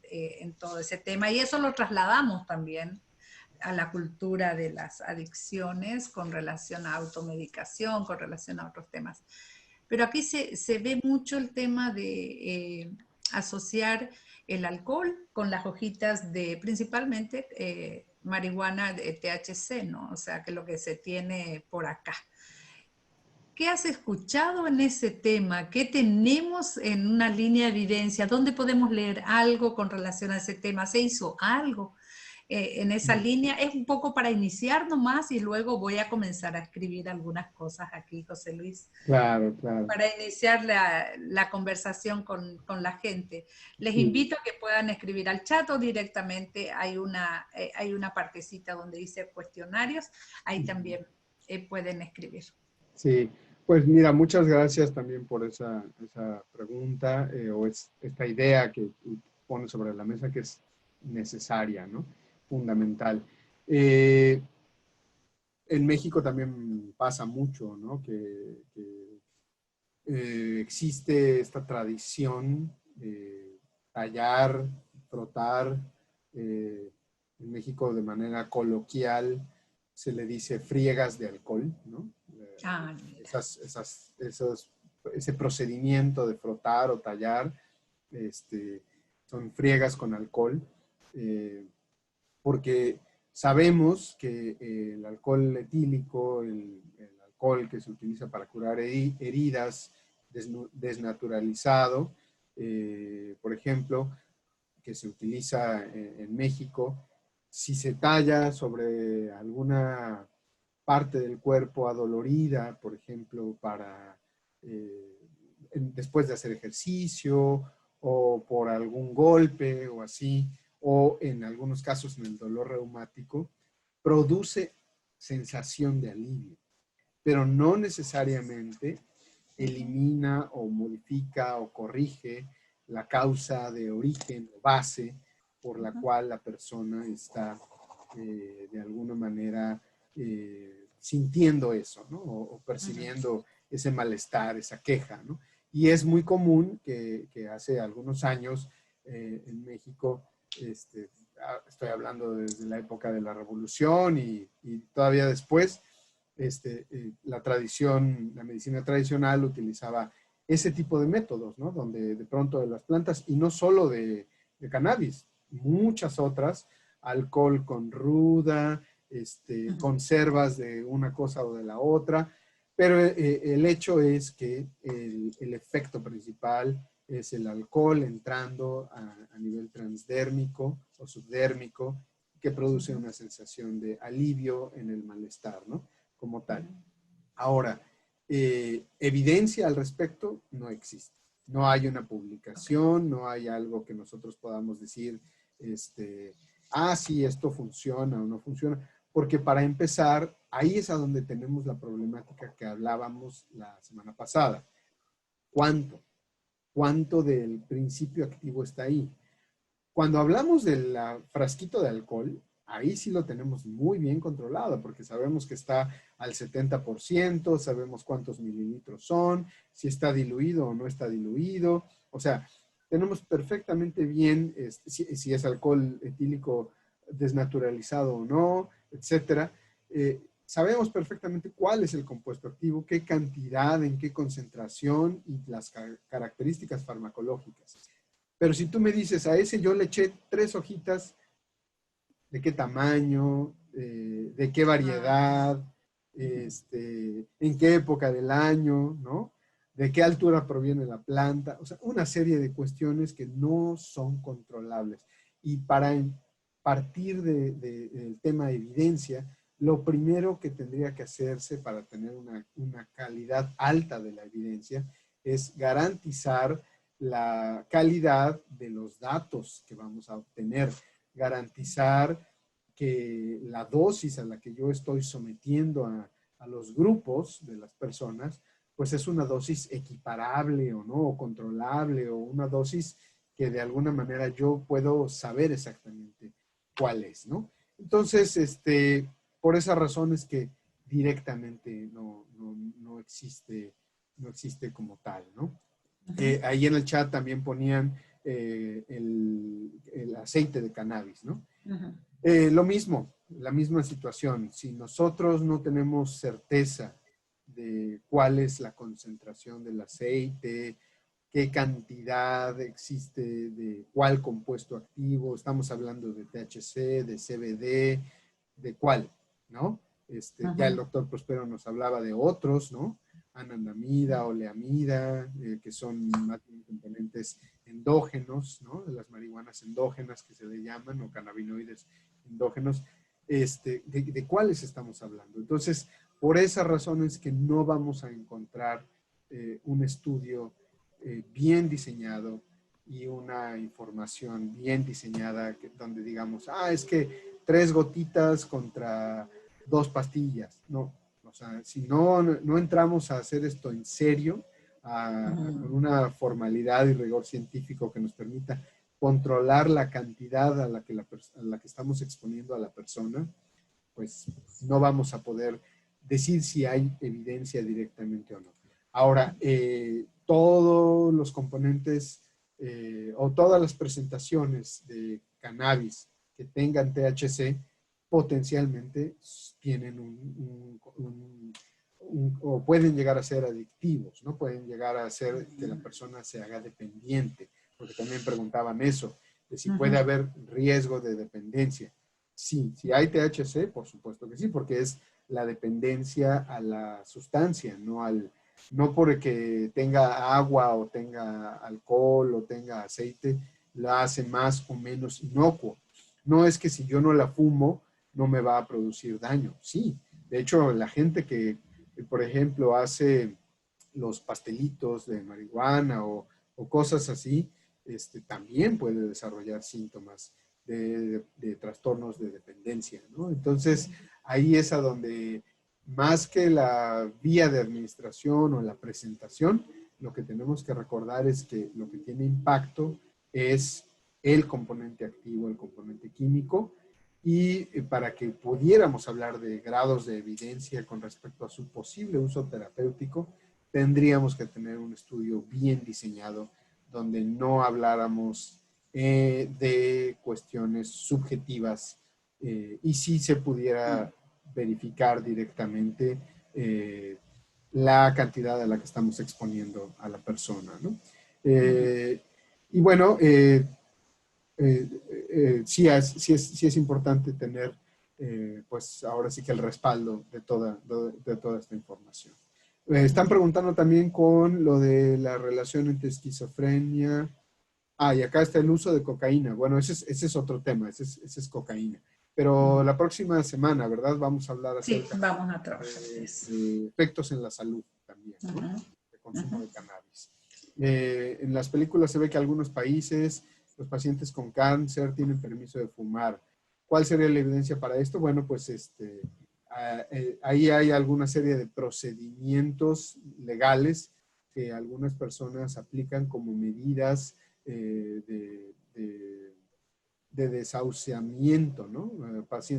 en todo ese tema. Y eso lo trasladamos también a la cultura de las adicciones con relación a automedicación, con relación a otros temas. Pero aquí se ve mucho el tema de asociar el alcohol con las hojitas de principalmente marihuana de THC, ¿no? O sea, que lo que se tiene por acá. ¿Qué has escuchado en ese tema? ¿Qué tenemos en una línea de evidencia? ¿Dónde podemos leer algo con relación a ese tema? ¿Se hizo algo en esa línea? Es un poco para iniciar nomás y luego voy a comenzar a escribir algunas cosas aquí, José Luis, Claro, claro. para iniciar la conversación con la gente. Les Sí, invito a que puedan escribir al chat o directamente hay una partecita donde dice cuestionarios, ahí también pueden escribir. sí. Pues mira, muchas gracias también por esa pregunta esta idea que pones sobre la mesa que es necesaria, ¿no? Fundamental. Eh, en México también pasa mucho, ¿no? Existe esta tradición de tallar, frotar. En México de manera coloquial se le dice friegas de alcohol, ¿no? Ah, mira. Ese procedimiento de frotar o tallar son friegas con alcohol, porque sabemos que el alcohol etílico, el alcohol que se utiliza para curar heridas, desnaturalizado, por ejemplo, que se utiliza en México, si se talla sobre alguna parte del cuerpo adolorida, por ejemplo, después de hacer ejercicio o por algún golpe o así, o en algunos casos en el dolor reumático, produce sensación de alivio, pero no necesariamente elimina o modifica o corrige la causa de origen o base por la cual la persona está de alguna manera sintiendo eso, ¿no? O percibiendo ese malestar, esa queja, ¿no? Y es muy común que hace algunos años en México, estoy hablando desde la época de la Revolución y todavía después, la tradición, la medicina tradicional utilizaba ese tipo de métodos, ¿no? Donde de pronto de las plantas, y no solo de cannabis, muchas otras, alcohol con ruda, conservas de una cosa o de la otra, pero el hecho es que el efecto principal es el alcohol entrando a nivel transdérmico o subdérmico, que produce una sensación de alivio en el malestar, ¿no? Como tal. Ahora, evidencia al respecto no existe. No hay una publicación, no hay algo que nosotros podamos decir, sí, esto funciona o no funciona. Porque para empezar, ahí es a donde tenemos la problemática que hablábamos la semana pasada. ¿Cuánto? ¿Cuánto del principio activo está ahí? Cuando hablamos del frasquito de alcohol, ahí sí lo tenemos muy bien controlado, porque sabemos que está al 70%, sabemos cuántos mililitros son, si está diluido o no está diluido. O sea, tenemos perfectamente bien si es alcohol etílico desnaturalizado o no, etcétera. Sabemos perfectamente cuál es el compuesto activo, qué cantidad, en qué concentración y las características farmacológicas. Pero si tú me dices, a ese yo le eché 3 hojitas, ¿de qué tamaño? ¿De qué variedad? ¿En qué época del año? ¿No? ¿De qué altura proviene la planta? O sea, una serie de cuestiones que no son controlables. Y para partir del tema de evidencia, lo primero que tendría que hacerse para tener una calidad alta de la evidencia es garantizar la calidad de los datos que vamos a obtener, garantizar que la dosis a la que yo estoy sometiendo a los grupos de las personas, pues es una dosis equiparable o no, o controlable, o una dosis que de alguna manera yo puedo saber exactamente cuál es, ¿no? Entonces, por esa razón es que directamente no existe como tal, ¿no? Ahí en el chat también ponían el aceite de cannabis, ¿no? Lo mismo, la misma situación. Si nosotros no tenemos certeza de cuál es la concentración del aceite, qué cantidad existe de cuál compuesto activo, estamos hablando de THC, de CBD, de cuál, ¿no? Ya el doctor Prospero nos hablaba de otros, ¿no? Anandamida, oleamida, que son más bien componentes endógenos, ¿no? De las marihuanas endógenas que se le llaman, o cannabinoides endógenos, de cuáles estamos hablando. Entonces, por esa razón es que no vamos a encontrar un estudio bien diseñado y una información bien diseñada donde digamos, es que 3 gotitas contra 2 pastillas. No, o sea, si no entramos a hacer esto en serio, con una formalidad y rigor científico que nos permita controlar la cantidad a la que estamos exponiendo a la persona, pues no vamos a poder decir si hay evidencia directamente o no. Ahora, todos los componentes o todas las presentaciones de cannabis que tengan THC potencialmente tienen o pueden llegar a ser adictivos, ¿no? Pueden llegar a hacer que la persona se haga dependiente, porque también preguntaban eso, de si puede haber riesgo de dependencia. Sí, si hay THC, por supuesto que sí, porque es la dependencia a la sustancia, no porque tenga agua o tenga alcohol o tenga aceite, la hace más o menos inocuo. No es que si yo no la fumo, no me va a producir daño. Sí, de hecho, la gente que por ejemplo, hace los pastelitos de marihuana o cosas así, también puede desarrollar síntomas de trastornos de dependencia, ¿no? Entonces, ahí es a donde más que la vía de administración o la presentación, lo que tenemos que recordar es que lo que tiene impacto es el componente activo, el componente químico, y para que pudiéramos hablar de grados de evidencia con respecto a su posible uso terapéutico, tendríamos que tener un estudio bien diseñado donde no habláramos de cuestiones subjetivas y sí se pudiera verificar directamente la cantidad a la que estamos exponiendo a la persona, ¿no? Y bueno, sí es importante tener, pues ahora sí que el respaldo de toda esta información. Están preguntando también con lo de la relación entre esquizofrenia. Y acá está el uso de cocaína. Bueno, ese es otro tema, ese es cocaína. Pero la próxima semana, ¿verdad? Vamos a hablar Sí, acerca vamos a trabajar eso. de efectos en la salud también, ¿no? De consumo de cannabis. En las películas se ve que algunos países, los pacientes con cáncer tienen permiso de fumar. ¿Cuál sería la evidencia para esto? Bueno, pues ahí hay alguna serie de procedimientos legales que algunas personas aplican como medidas de desahuciamiento, ¿no?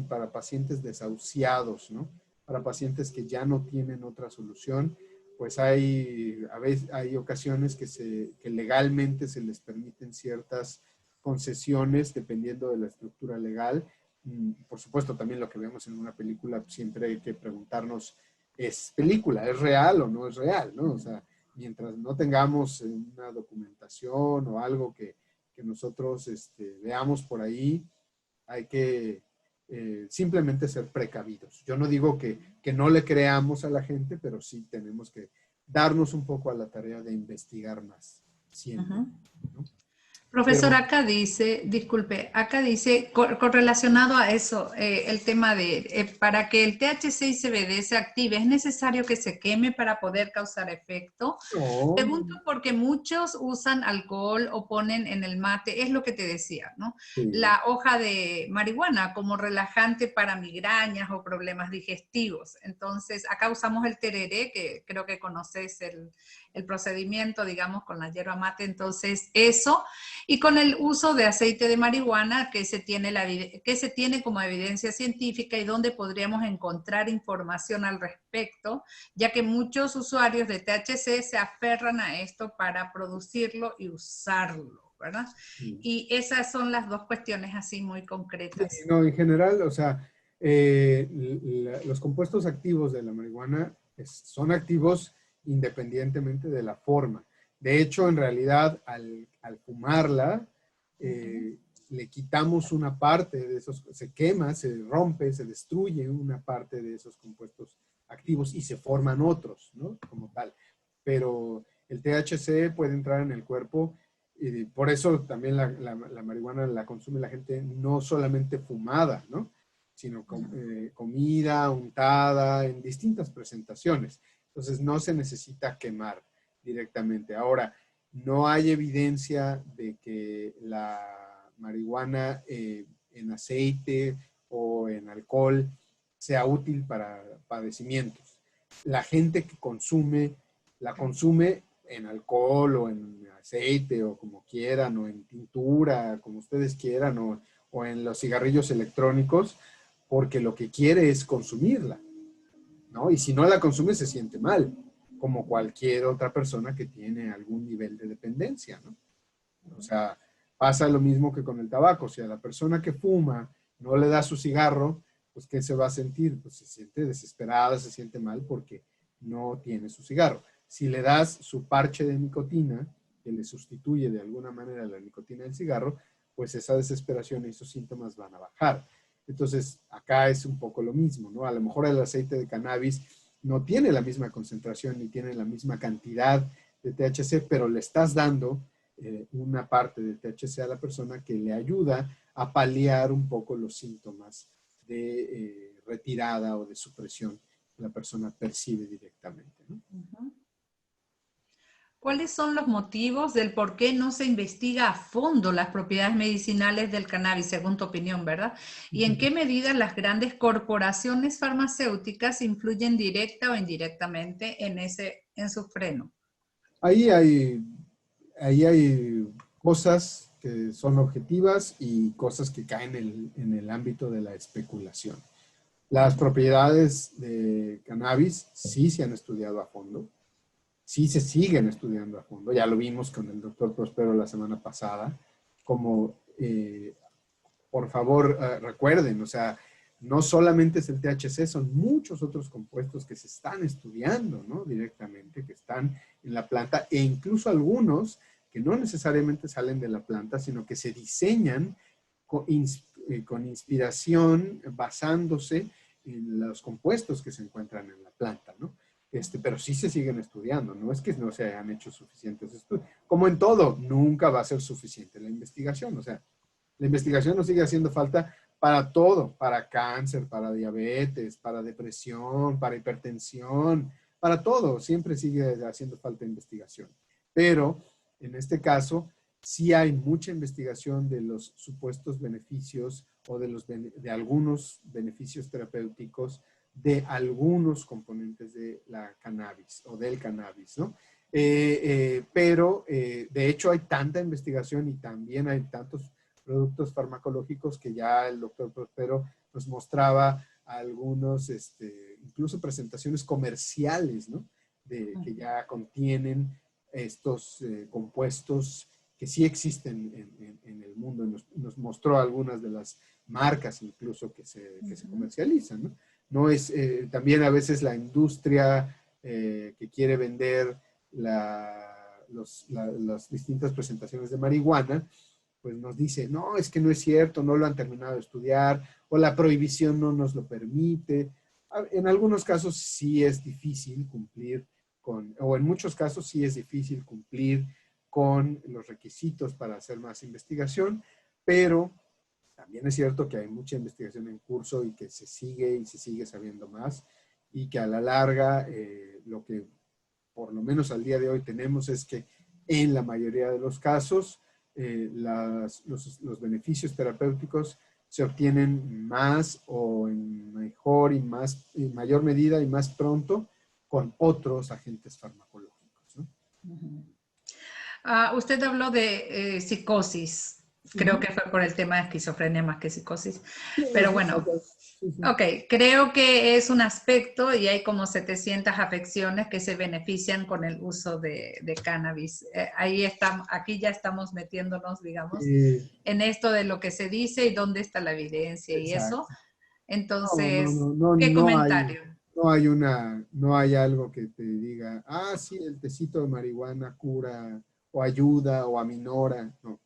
Para pacientes desahuciados, ¿no? Para pacientes que ya no tienen otra solución, pues a veces, hay ocasiones que legalmente se les permiten ciertas concesiones dependiendo de la estructura legal. Por supuesto, también lo que vemos en una película, siempre hay que preguntarnos, ¿es película? ¿Es real o no es real? ¿No? O sea, mientras no tengamos una documentación o algo que nosotros veamos por ahí, hay que simplemente ser precavidos. Yo no digo que no le creamos a la gente, pero sí tenemos que darnos un poco a la tarea de investigar más siempre, ¿no? Profesor, Pero acá dice, disculpe, acá dice, relacionado a eso, el tema de, para que el THC y CBD se active, ¿es necesario que se queme para poder causar efecto? no, Pregunto porque muchos usan alcohol o ponen en el mate, es lo que te decía, ¿no? sí. La hoja de marihuana como relajante para migrañas o problemas digestivos. Entonces, acá usamos el tereré, que creo que conoces el procedimiento, digamos, con la hierba mate. Entonces, eso, y con el uso de aceite de marihuana que se tiene como evidencia científica y donde podríamos encontrar información al respecto, ya que muchos usuarios de THC se aferran a esto para producirlo y usarlo, ¿verdad? Sí. Y esas son las dos cuestiones así muy Sí, concretas. no, en general, o sea, los compuestos activos de la marihuana son activos independientemente de la forma. De hecho, en realidad, al fumarla, le quitamos una parte de esos, se quema, se rompe, se destruye una parte de esos compuestos activos y se forman otros, ¿no? Como tal. Pero el THC puede entrar en el cuerpo y por eso también la marihuana la consume la gente no solamente fumada, ¿no? Sino comida, untada, en distintas presentaciones. Entonces no se necesita quemar directamente. Ahora, no hay evidencia de que la marihuana en aceite o en alcohol sea útil para padecimientos. La gente que la consume en alcohol o en aceite o como quieran, o en tintura, como ustedes quieran, o en los cigarrillos electrónicos, porque lo que quiere es consumirla, ¿no? Y si no la consume se siente mal, como cualquier otra persona que tiene algún nivel de dependencia, ¿no? O sea, pasa lo mismo que con el tabaco. Si a la persona que fuma no le da su cigarro, pues ¿qué se va a sentir? Pues se siente desesperada, se siente mal porque no tiene su cigarro. Si le das su parche de nicotina, que le sustituye de alguna manera la nicotina del cigarro, pues esa desesperación y esos síntomas van a bajar. Entonces, acá es un poco lo mismo, ¿no? A lo mejor el aceite de cannabis no tiene la misma concentración ni tiene la misma cantidad de THC, pero le estás dando una parte del THC a la persona que le ayuda a paliar un poco los síntomas de retirada o de supresión que la persona percibe directamente, ¿no? ¿Cuáles son los motivos del por qué no se investiga a fondo las propiedades medicinales del cannabis, según tu opinión, verdad? ¿Y en qué medida las grandes corporaciones farmacéuticas influyen directa o indirectamente en su freno? Ahí hay, ahí hay cosas que son objetivas y cosas que caen en el ámbito de la especulación. Las propiedades de cannabis sí se han estudiado a fondo, sí se siguen estudiando a fondo. Ya lo vimos con el doctor Prospero la semana pasada, como por favor recuerden, o sea, no solamente es el THC, son muchos otros compuestos que se están estudiando, ¿no? Directamente, que están en la planta, e incluso algunos que no necesariamente salen de la planta, sino que se diseñan con inspiración, basándose en los compuestos que se encuentran en la planta, ¿no? Pero sí se siguen estudiando, no es que no se hayan hecho suficientes estudios. Como en todo, nunca va a ser suficiente la investigación, o sea, la investigación nos sigue haciendo falta para todo, para cáncer, para diabetes, para depresión, para hipertensión, para todo, siempre sigue haciendo falta investigación. Pero en este caso, sí hay mucha investigación de los supuestos beneficios o de algunos beneficios terapéuticos de algunos componentes de la cannabis o del cannabis, ¿no? Pero de hecho hay tanta investigación y también hay tantos productos farmacológicos que ya el doctor Prospero nos mostraba algunos, incluso presentaciones comerciales, ¿no? Que ya contienen estos compuestos que sí existen en el mundo. Nos mostró algunas de las marcas incluso que se comercializan, ¿no? No es, también a veces la industria que quiere vender las distintas presentaciones de marihuana, pues nos dice, no, es que no es cierto, no lo han terminado de estudiar, o la prohibición no nos lo permite. En algunos casos sí es difícil cumplir con, o en muchos casos sí es difícil cumplir con los requisitos para hacer más investigación, pero también es cierto que hay mucha investigación en curso y que se sigue y se sigue sabiendo más, y que a la larga lo que por lo menos al día de hoy tenemos es que en la mayoría de los casos los beneficios terapéuticos se obtienen más o en mejor y en mayor medida y más pronto con otros agentes farmacológicos, ¿no? Usted habló de psicosis. Uh Creo -huh. que fue por el tema de esquizofrenia más que psicosis. Sí, Pero bueno, sí, sí. ok, creo que es un aspecto y hay como 700 afecciones que se benefician con el uso de cannabis. Ahí estamos, aquí ya estamos metiéndonos, digamos, en esto de lo que se dice y dónde está la evidencia y eso. Exacto. Entonces, ¿qué No hay, comentario? no hay algo que te diga, ah, sí, el tecito de marihuana cura o ayuda o aminora. No,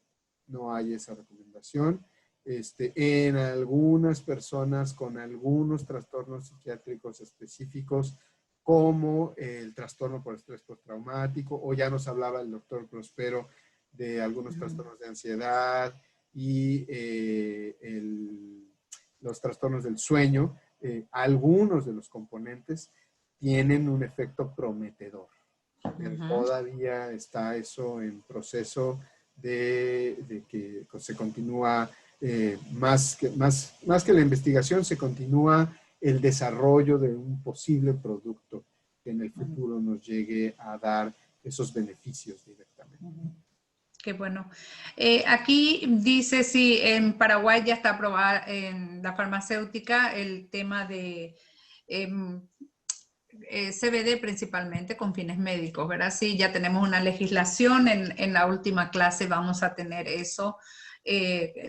no hay esa recomendación. En algunas personas con algunos trastornos psiquiátricos específicos, como el trastorno por estrés postraumático, o ya nos hablaba el doctor Prospero de algunos trastornos de ansiedad y los trastornos del sueño, algunos de los componentes tienen un efecto prometedor. Pero todavía está eso en proceso de que se continúa, más que la investigación, se continúa el desarrollo de un posible producto que en el futuro nos llegue a dar esos beneficios directamente. Qué bueno. Aquí dice, sí, en Paraguay ya está aprobada en la farmacéutica el tema de CBD principalmente con fines médicos, ¿verdad? Sí, ya tenemos una legislación, en la última clase vamos a tener eso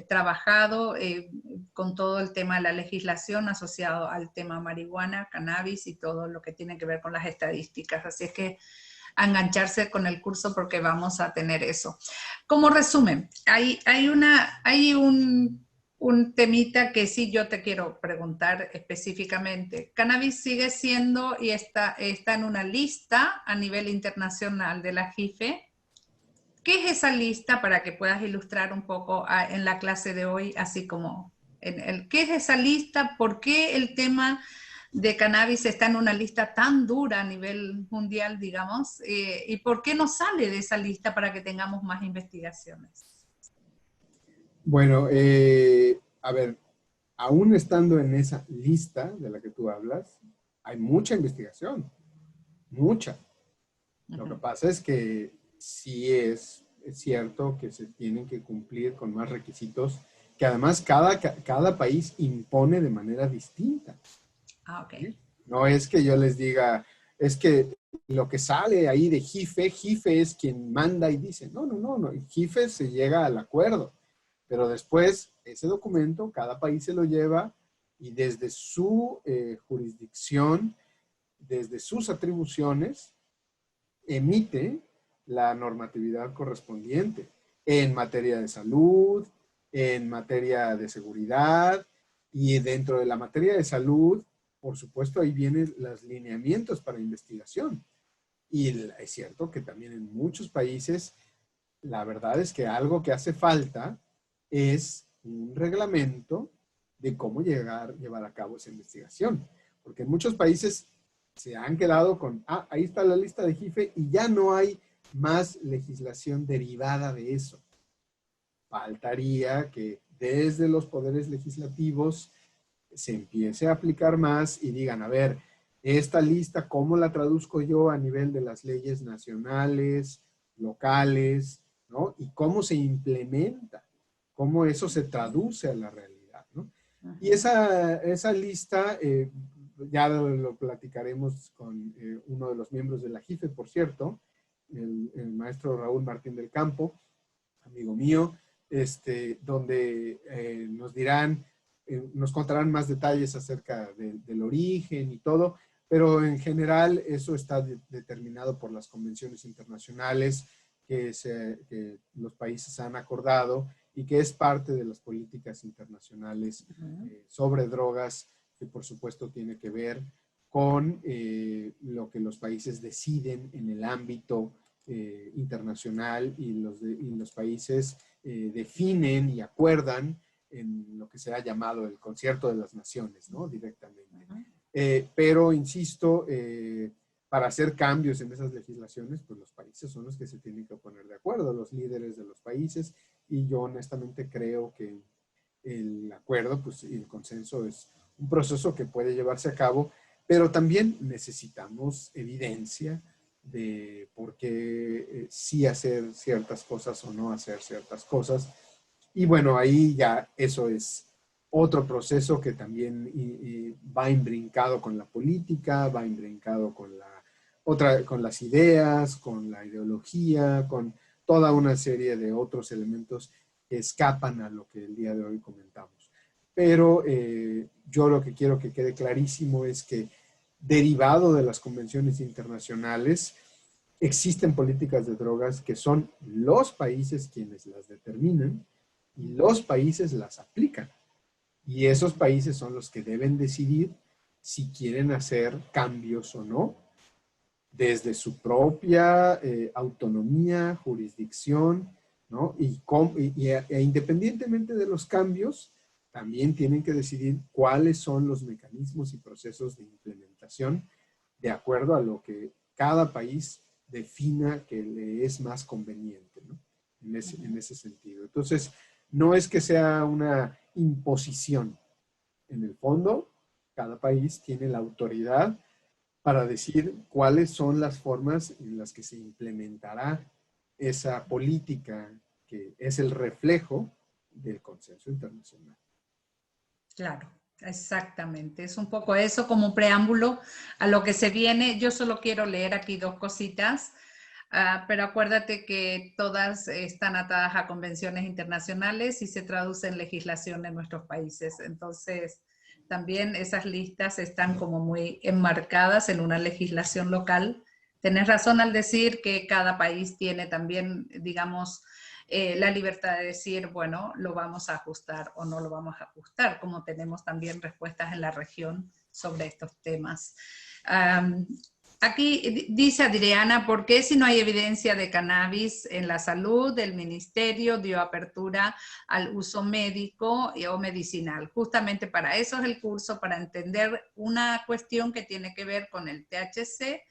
trabajado con todo el tema de la legislación asociado al tema marihuana, cannabis y todo lo que tiene que ver con las estadísticas. Así es que a engancharse con el curso porque vamos a tener eso. Como resumen, hay un temita que sí yo te quiero preguntar específicamente. Cannabis sigue siendo y está en una lista a nivel internacional de la JIFE. ¿Qué es esa lista para que puedas ilustrar un poco en la clase de hoy, así como qué es esa lista? ¿Por qué el tema de cannabis está en una lista tan dura a nivel mundial, digamos? ¿Y por qué no sale de esa lista para que tengamos más investigaciones? Bueno, a ver, aún estando en esa lista de la que tú hablas, hay mucha investigación, mucha. Lo que Ujú. pasa es que sí es cierto que se tienen que cumplir con más requisitos que además cada país impone de manera distinta. Ah, ok. ¿Sí? No es que yo les diga, es que lo que sale ahí de JIFE, JIFE es quien manda y dice, no, no, no, no, JIFE se llega al acuerdo, pero después ese documento cada país se lo lleva y desde su jurisdicción, desde sus atribuciones, emite la normatividad correspondiente en materia de salud, en materia de seguridad y dentro de la materia de salud, por supuesto, ahí vienen los lineamientos para investigación. Y es cierto que también en muchos países, la verdad es que algo que hace falta es un reglamento de cómo llevar a cabo esa investigación. Porque en muchos países se han quedado con, ahí está la lista de JIFE y ya no hay más legislación derivada de eso. Faltaría que desde los poderes legislativos se empiece a aplicar más y digan, a ver, esta lista, ¿cómo la traduzco yo a nivel de las leyes nacionales, locales, ¿no? Y cómo se implementa, cómo eso se traduce a la realidad, ¿no? Y Ujú. esa lista, ya lo platicaremos con uno de los miembros de la JIFE, por cierto, el maestro Raúl Martín del Campo, amigo mío, donde nos dirán, nos contarán más detalles acerca del origen y todo, pero en general eso está determinado por las convenciones internacionales que los países han acordado y que es parte de las políticas internacionales Ujú. sobre drogas, que por supuesto tiene que ver con lo que los países deciden en el ámbito internacional y los países definen y acuerdan en lo que se ha llamado el Concierto de las Naciones, ¿no? Directamente. Ujú. Pero, insisto, para hacer cambios en esas legislaciones, pues los países son los que se tienen que poner de acuerdo, los líderes de los países, y yo honestamente creo que el acuerdo, pues, y el consenso es un proceso que puede llevarse a cabo, pero también necesitamos evidencia de por qué sí hacer ciertas cosas o no hacer ciertas cosas. Y bueno, ahí ya eso es otro proceso que también va imbrincado con la política, va imbrincado con con las ideas, con la ideología, con toda una serie de otros elementos que escapan a lo que el día de hoy comentamos. Pero yo lo que quiero que quede clarísimo es que derivado de las convenciones internacionales, existen políticas de drogas que son los países quienes las determinan y los países las aplican. Y esos países son los que deben decidir si quieren hacer cambios o no desde su propia autonomía, jurisdicción, ¿no? Independientemente de los cambios, también tienen que decidir cuáles son los mecanismos y procesos de implementación de acuerdo a lo que cada país defina que le es más conveniente, ¿no? En ese sentido. Entonces, no es que sea una imposición. En el fondo, cada país tiene la autoridad para decir cuáles son las formas en las que se implementará esa política que es el reflejo del consenso internacional. Claro, exactamente. Es un poco eso como un preámbulo a lo que se viene. Yo solo quiero leer aquí dos cositas, pero acuérdate que todas están atadas a convenciones internacionales y se traducen en legislación en nuestros países. Entonces, también esas listas están como muy enmarcadas en una legislación local. Tenés razón al decir que cada país tiene también, digamos, la libertad de decir, bueno, lo vamos a ajustar o no lo vamos a ajustar, como tenemos también respuestas en la región sobre estos temas. Um, Aquí dice Adriana, ¿por qué si no hay evidencia de cannabis en la salud, el ministerio dio apertura al uso médico o medicinal? Justamente para eso es el curso, para entender una cuestión que tiene que ver con el THC,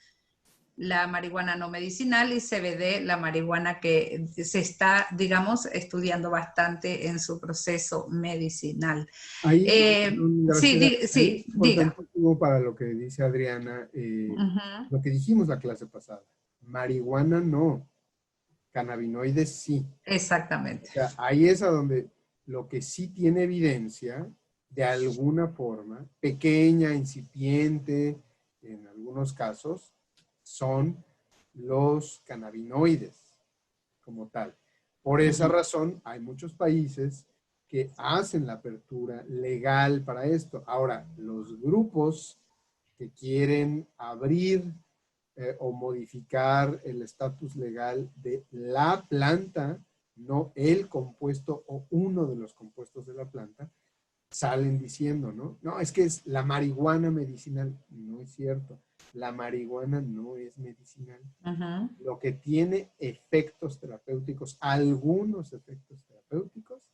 la marihuana no medicinal, y CBD, la marihuana que se está, digamos, estudiando bastante en su proceso medicinal. Ahí, Graciela, ahí es Sí, diga. importantísimo para lo que dice Adriana, Uh -huh. lo que dijimos la clase pasada. Marihuana no, cannabinoides sí. Exactamente. O sea, ahí es a donde lo que sí tiene evidencia, de alguna forma, pequeña, incipiente, en algunos casos, son los cannabinoides como tal. Por esa razón, hay muchos países que hacen la apertura legal para esto. Ahora, los grupos que quieren abrir o modificar el estatus legal de la planta, no el compuesto o uno de los compuestos de la planta, salen diciendo, ¿no? No, es que es la marihuana medicinal. No es cierto. La marihuana no es medicinal. Lo que tiene efectos terapéuticos, algunos efectos terapéuticos,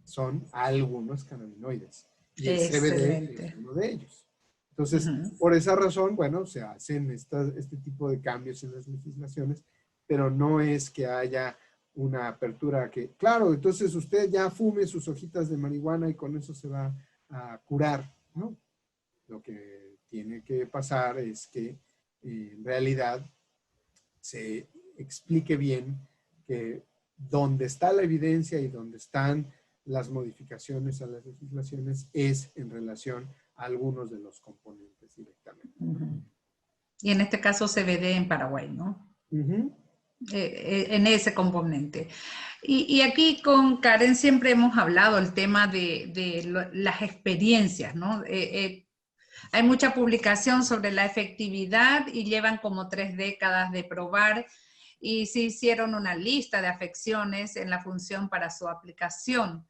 son algunos cannabinoides. Y el CBD es Excelente. uno de ellos. Entonces, por esa razón, bueno, se hacen este tipo de cambios en las legislaciones, pero no es que haya una apertura que, claro, entonces usted ya fume sus hojitas de marihuana y con eso se va a curar, ¿no? Lo que tiene que pasar es que en realidad se explique bien que donde está la evidencia y donde están las modificaciones a las legislaciones es en relación a algunos de los componentes directamente. Y en este caso CBD en Paraguay, ¿no? En ese componente. Y aquí con Karen siempre hemos hablado el tema de las experiencias, ¿no? Hay mucha publicación sobre la efectividad y llevan como 3 décadas de probar y se hicieron una lista de afecciones en la función para su aplicación.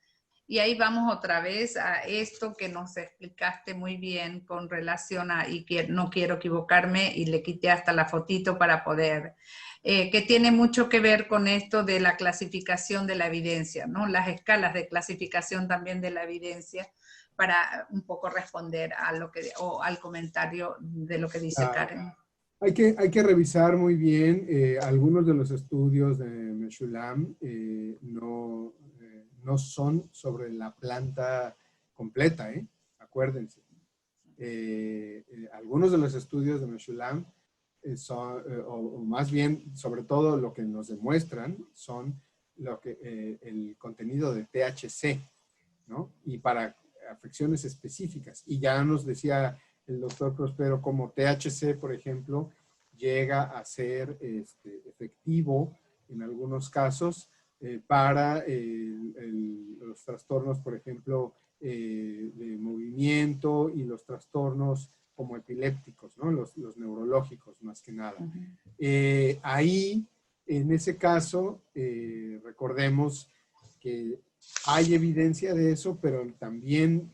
Y ahí vamos otra vez a esto que nos explicaste muy bien con relación a, y que no quiero equivocarme, y le quité hasta la fotito para poder, que tiene mucho que ver con esto de la clasificación de la evidencia, ¿no? Las escalas de clasificación también de la evidencia, para un poco responder a lo que, o al comentario de lo que dice Karen. Hay que revisar muy bien algunos de los estudios de Meshulam, no son sobre la planta completa, acuérdense. Algunos de los estudios de Meshulam son, o más bien, sobre todo lo que nos demuestran, son el contenido de THC, ¿no? Y para afecciones específicas. Y ya nos decía el doctor Prospero como THC, por ejemplo, llega a ser efectivo en algunos casos para los trastornos, por ejemplo, de movimiento y los trastornos como epilépticos, ¿no? Los neurológicos más que nada. Ahí, en ese caso, recordemos que hay evidencia de eso, pero también,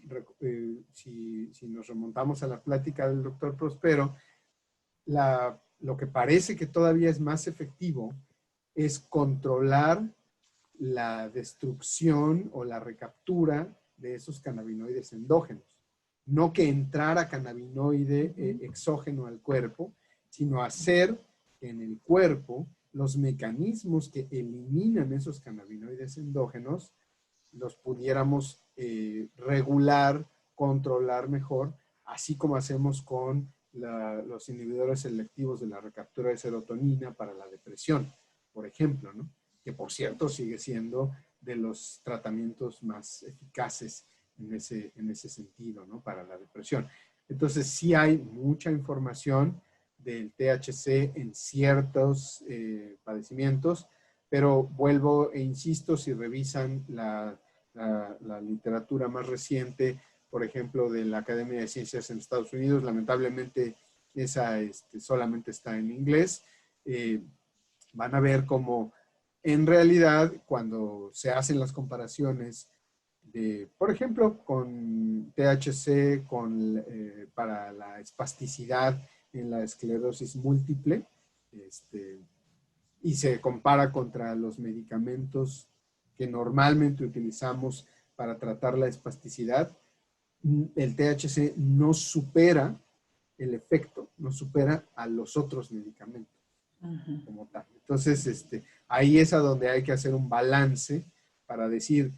si nos remontamos a la plática del doctor Prospero, lo que parece que todavía es más efectivo es controlar la destrucción o la recaptura de esos cannabinoides endógenos. No que entrara cannabinoide exógeno al cuerpo, sino hacer que en el cuerpo los mecanismos que eliminan esos cannabinoides endógenos los pudiéramos regular, controlar mejor, así como hacemos con los inhibidores selectivos de la recaptura de serotonina para la depresión, por ejemplo, ¿no? Que por cierto sigue siendo de los tratamientos más eficaces en ese sentido, ¿no? Para la depresión. Entonces sí hay mucha información del THC en ciertos padecimientos, pero vuelvo e insisto, si revisan la literatura más reciente, por ejemplo, de la Academia de Ciencias en Estados Unidos, lamentablemente esa solamente está en inglés, van a ver cómo en realidad cuando se hacen las comparaciones de, por ejemplo, con THC, para la espasticidad en la esclerosis múltiple, y se compara contra los medicamentos que normalmente utilizamos para tratar la espasticidad, el THC no supera el efecto, no supera a los otros medicamentos como tal. Entonces, ahí es a donde hay que hacer un balance para decir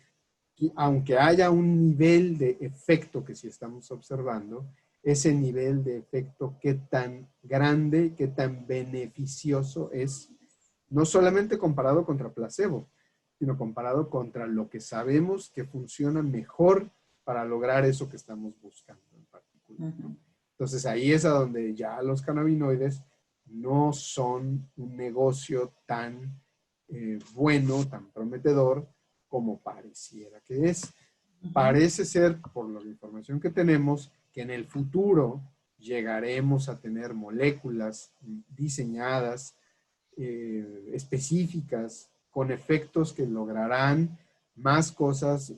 que aunque haya un nivel de efecto que sí estamos observando, ese nivel de efecto, qué tan grande, qué tan beneficioso es, no solamente comparado contra placebo, sino comparado contra lo que sabemos que funciona mejor para lograr eso que estamos buscando en particular, ¿no? Entonces ahí es a donde ya los cannabinoides no son un negocio tan bueno, tan prometedor como pareciera que es. Parece ser, por la información que tenemos, que en el futuro llegaremos a tener moléculas diseñadas, específicas, con efectos que lograrán más cosas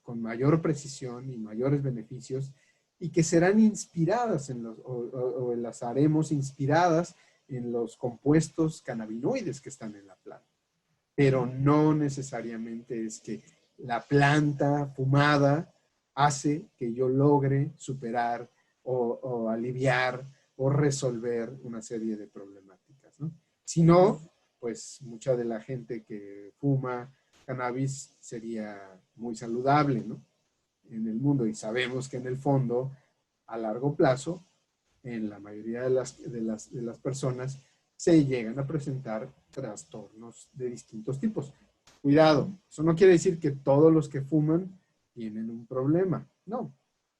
con mayor precisión y mayores beneficios, y que serán inspiradas en los, o las haremos inspiradas en los compuestos cannabinoides que están en la planta. Pero no necesariamente es que la planta fumada hace que yo logre superar o aliviar o resolver una serie de problemáticas, ¿no? Si no, pues mucha de la gente que fuma cannabis sería muy saludable, ¿no? En el mundo, y sabemos que en el fondo, a largo plazo, en la mayoría de las personas, se llegan a presentar trastornos de distintos tipos. Cuidado, eso no quiere decir que todos los que fuman tienen un problema, no,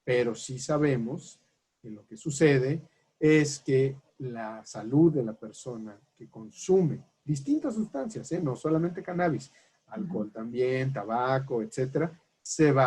pero sí sabemos que lo que sucede es que la salud de la persona que consume distintas sustancias, no solamente cannabis, alcohol también, tabaco, etcétera, se va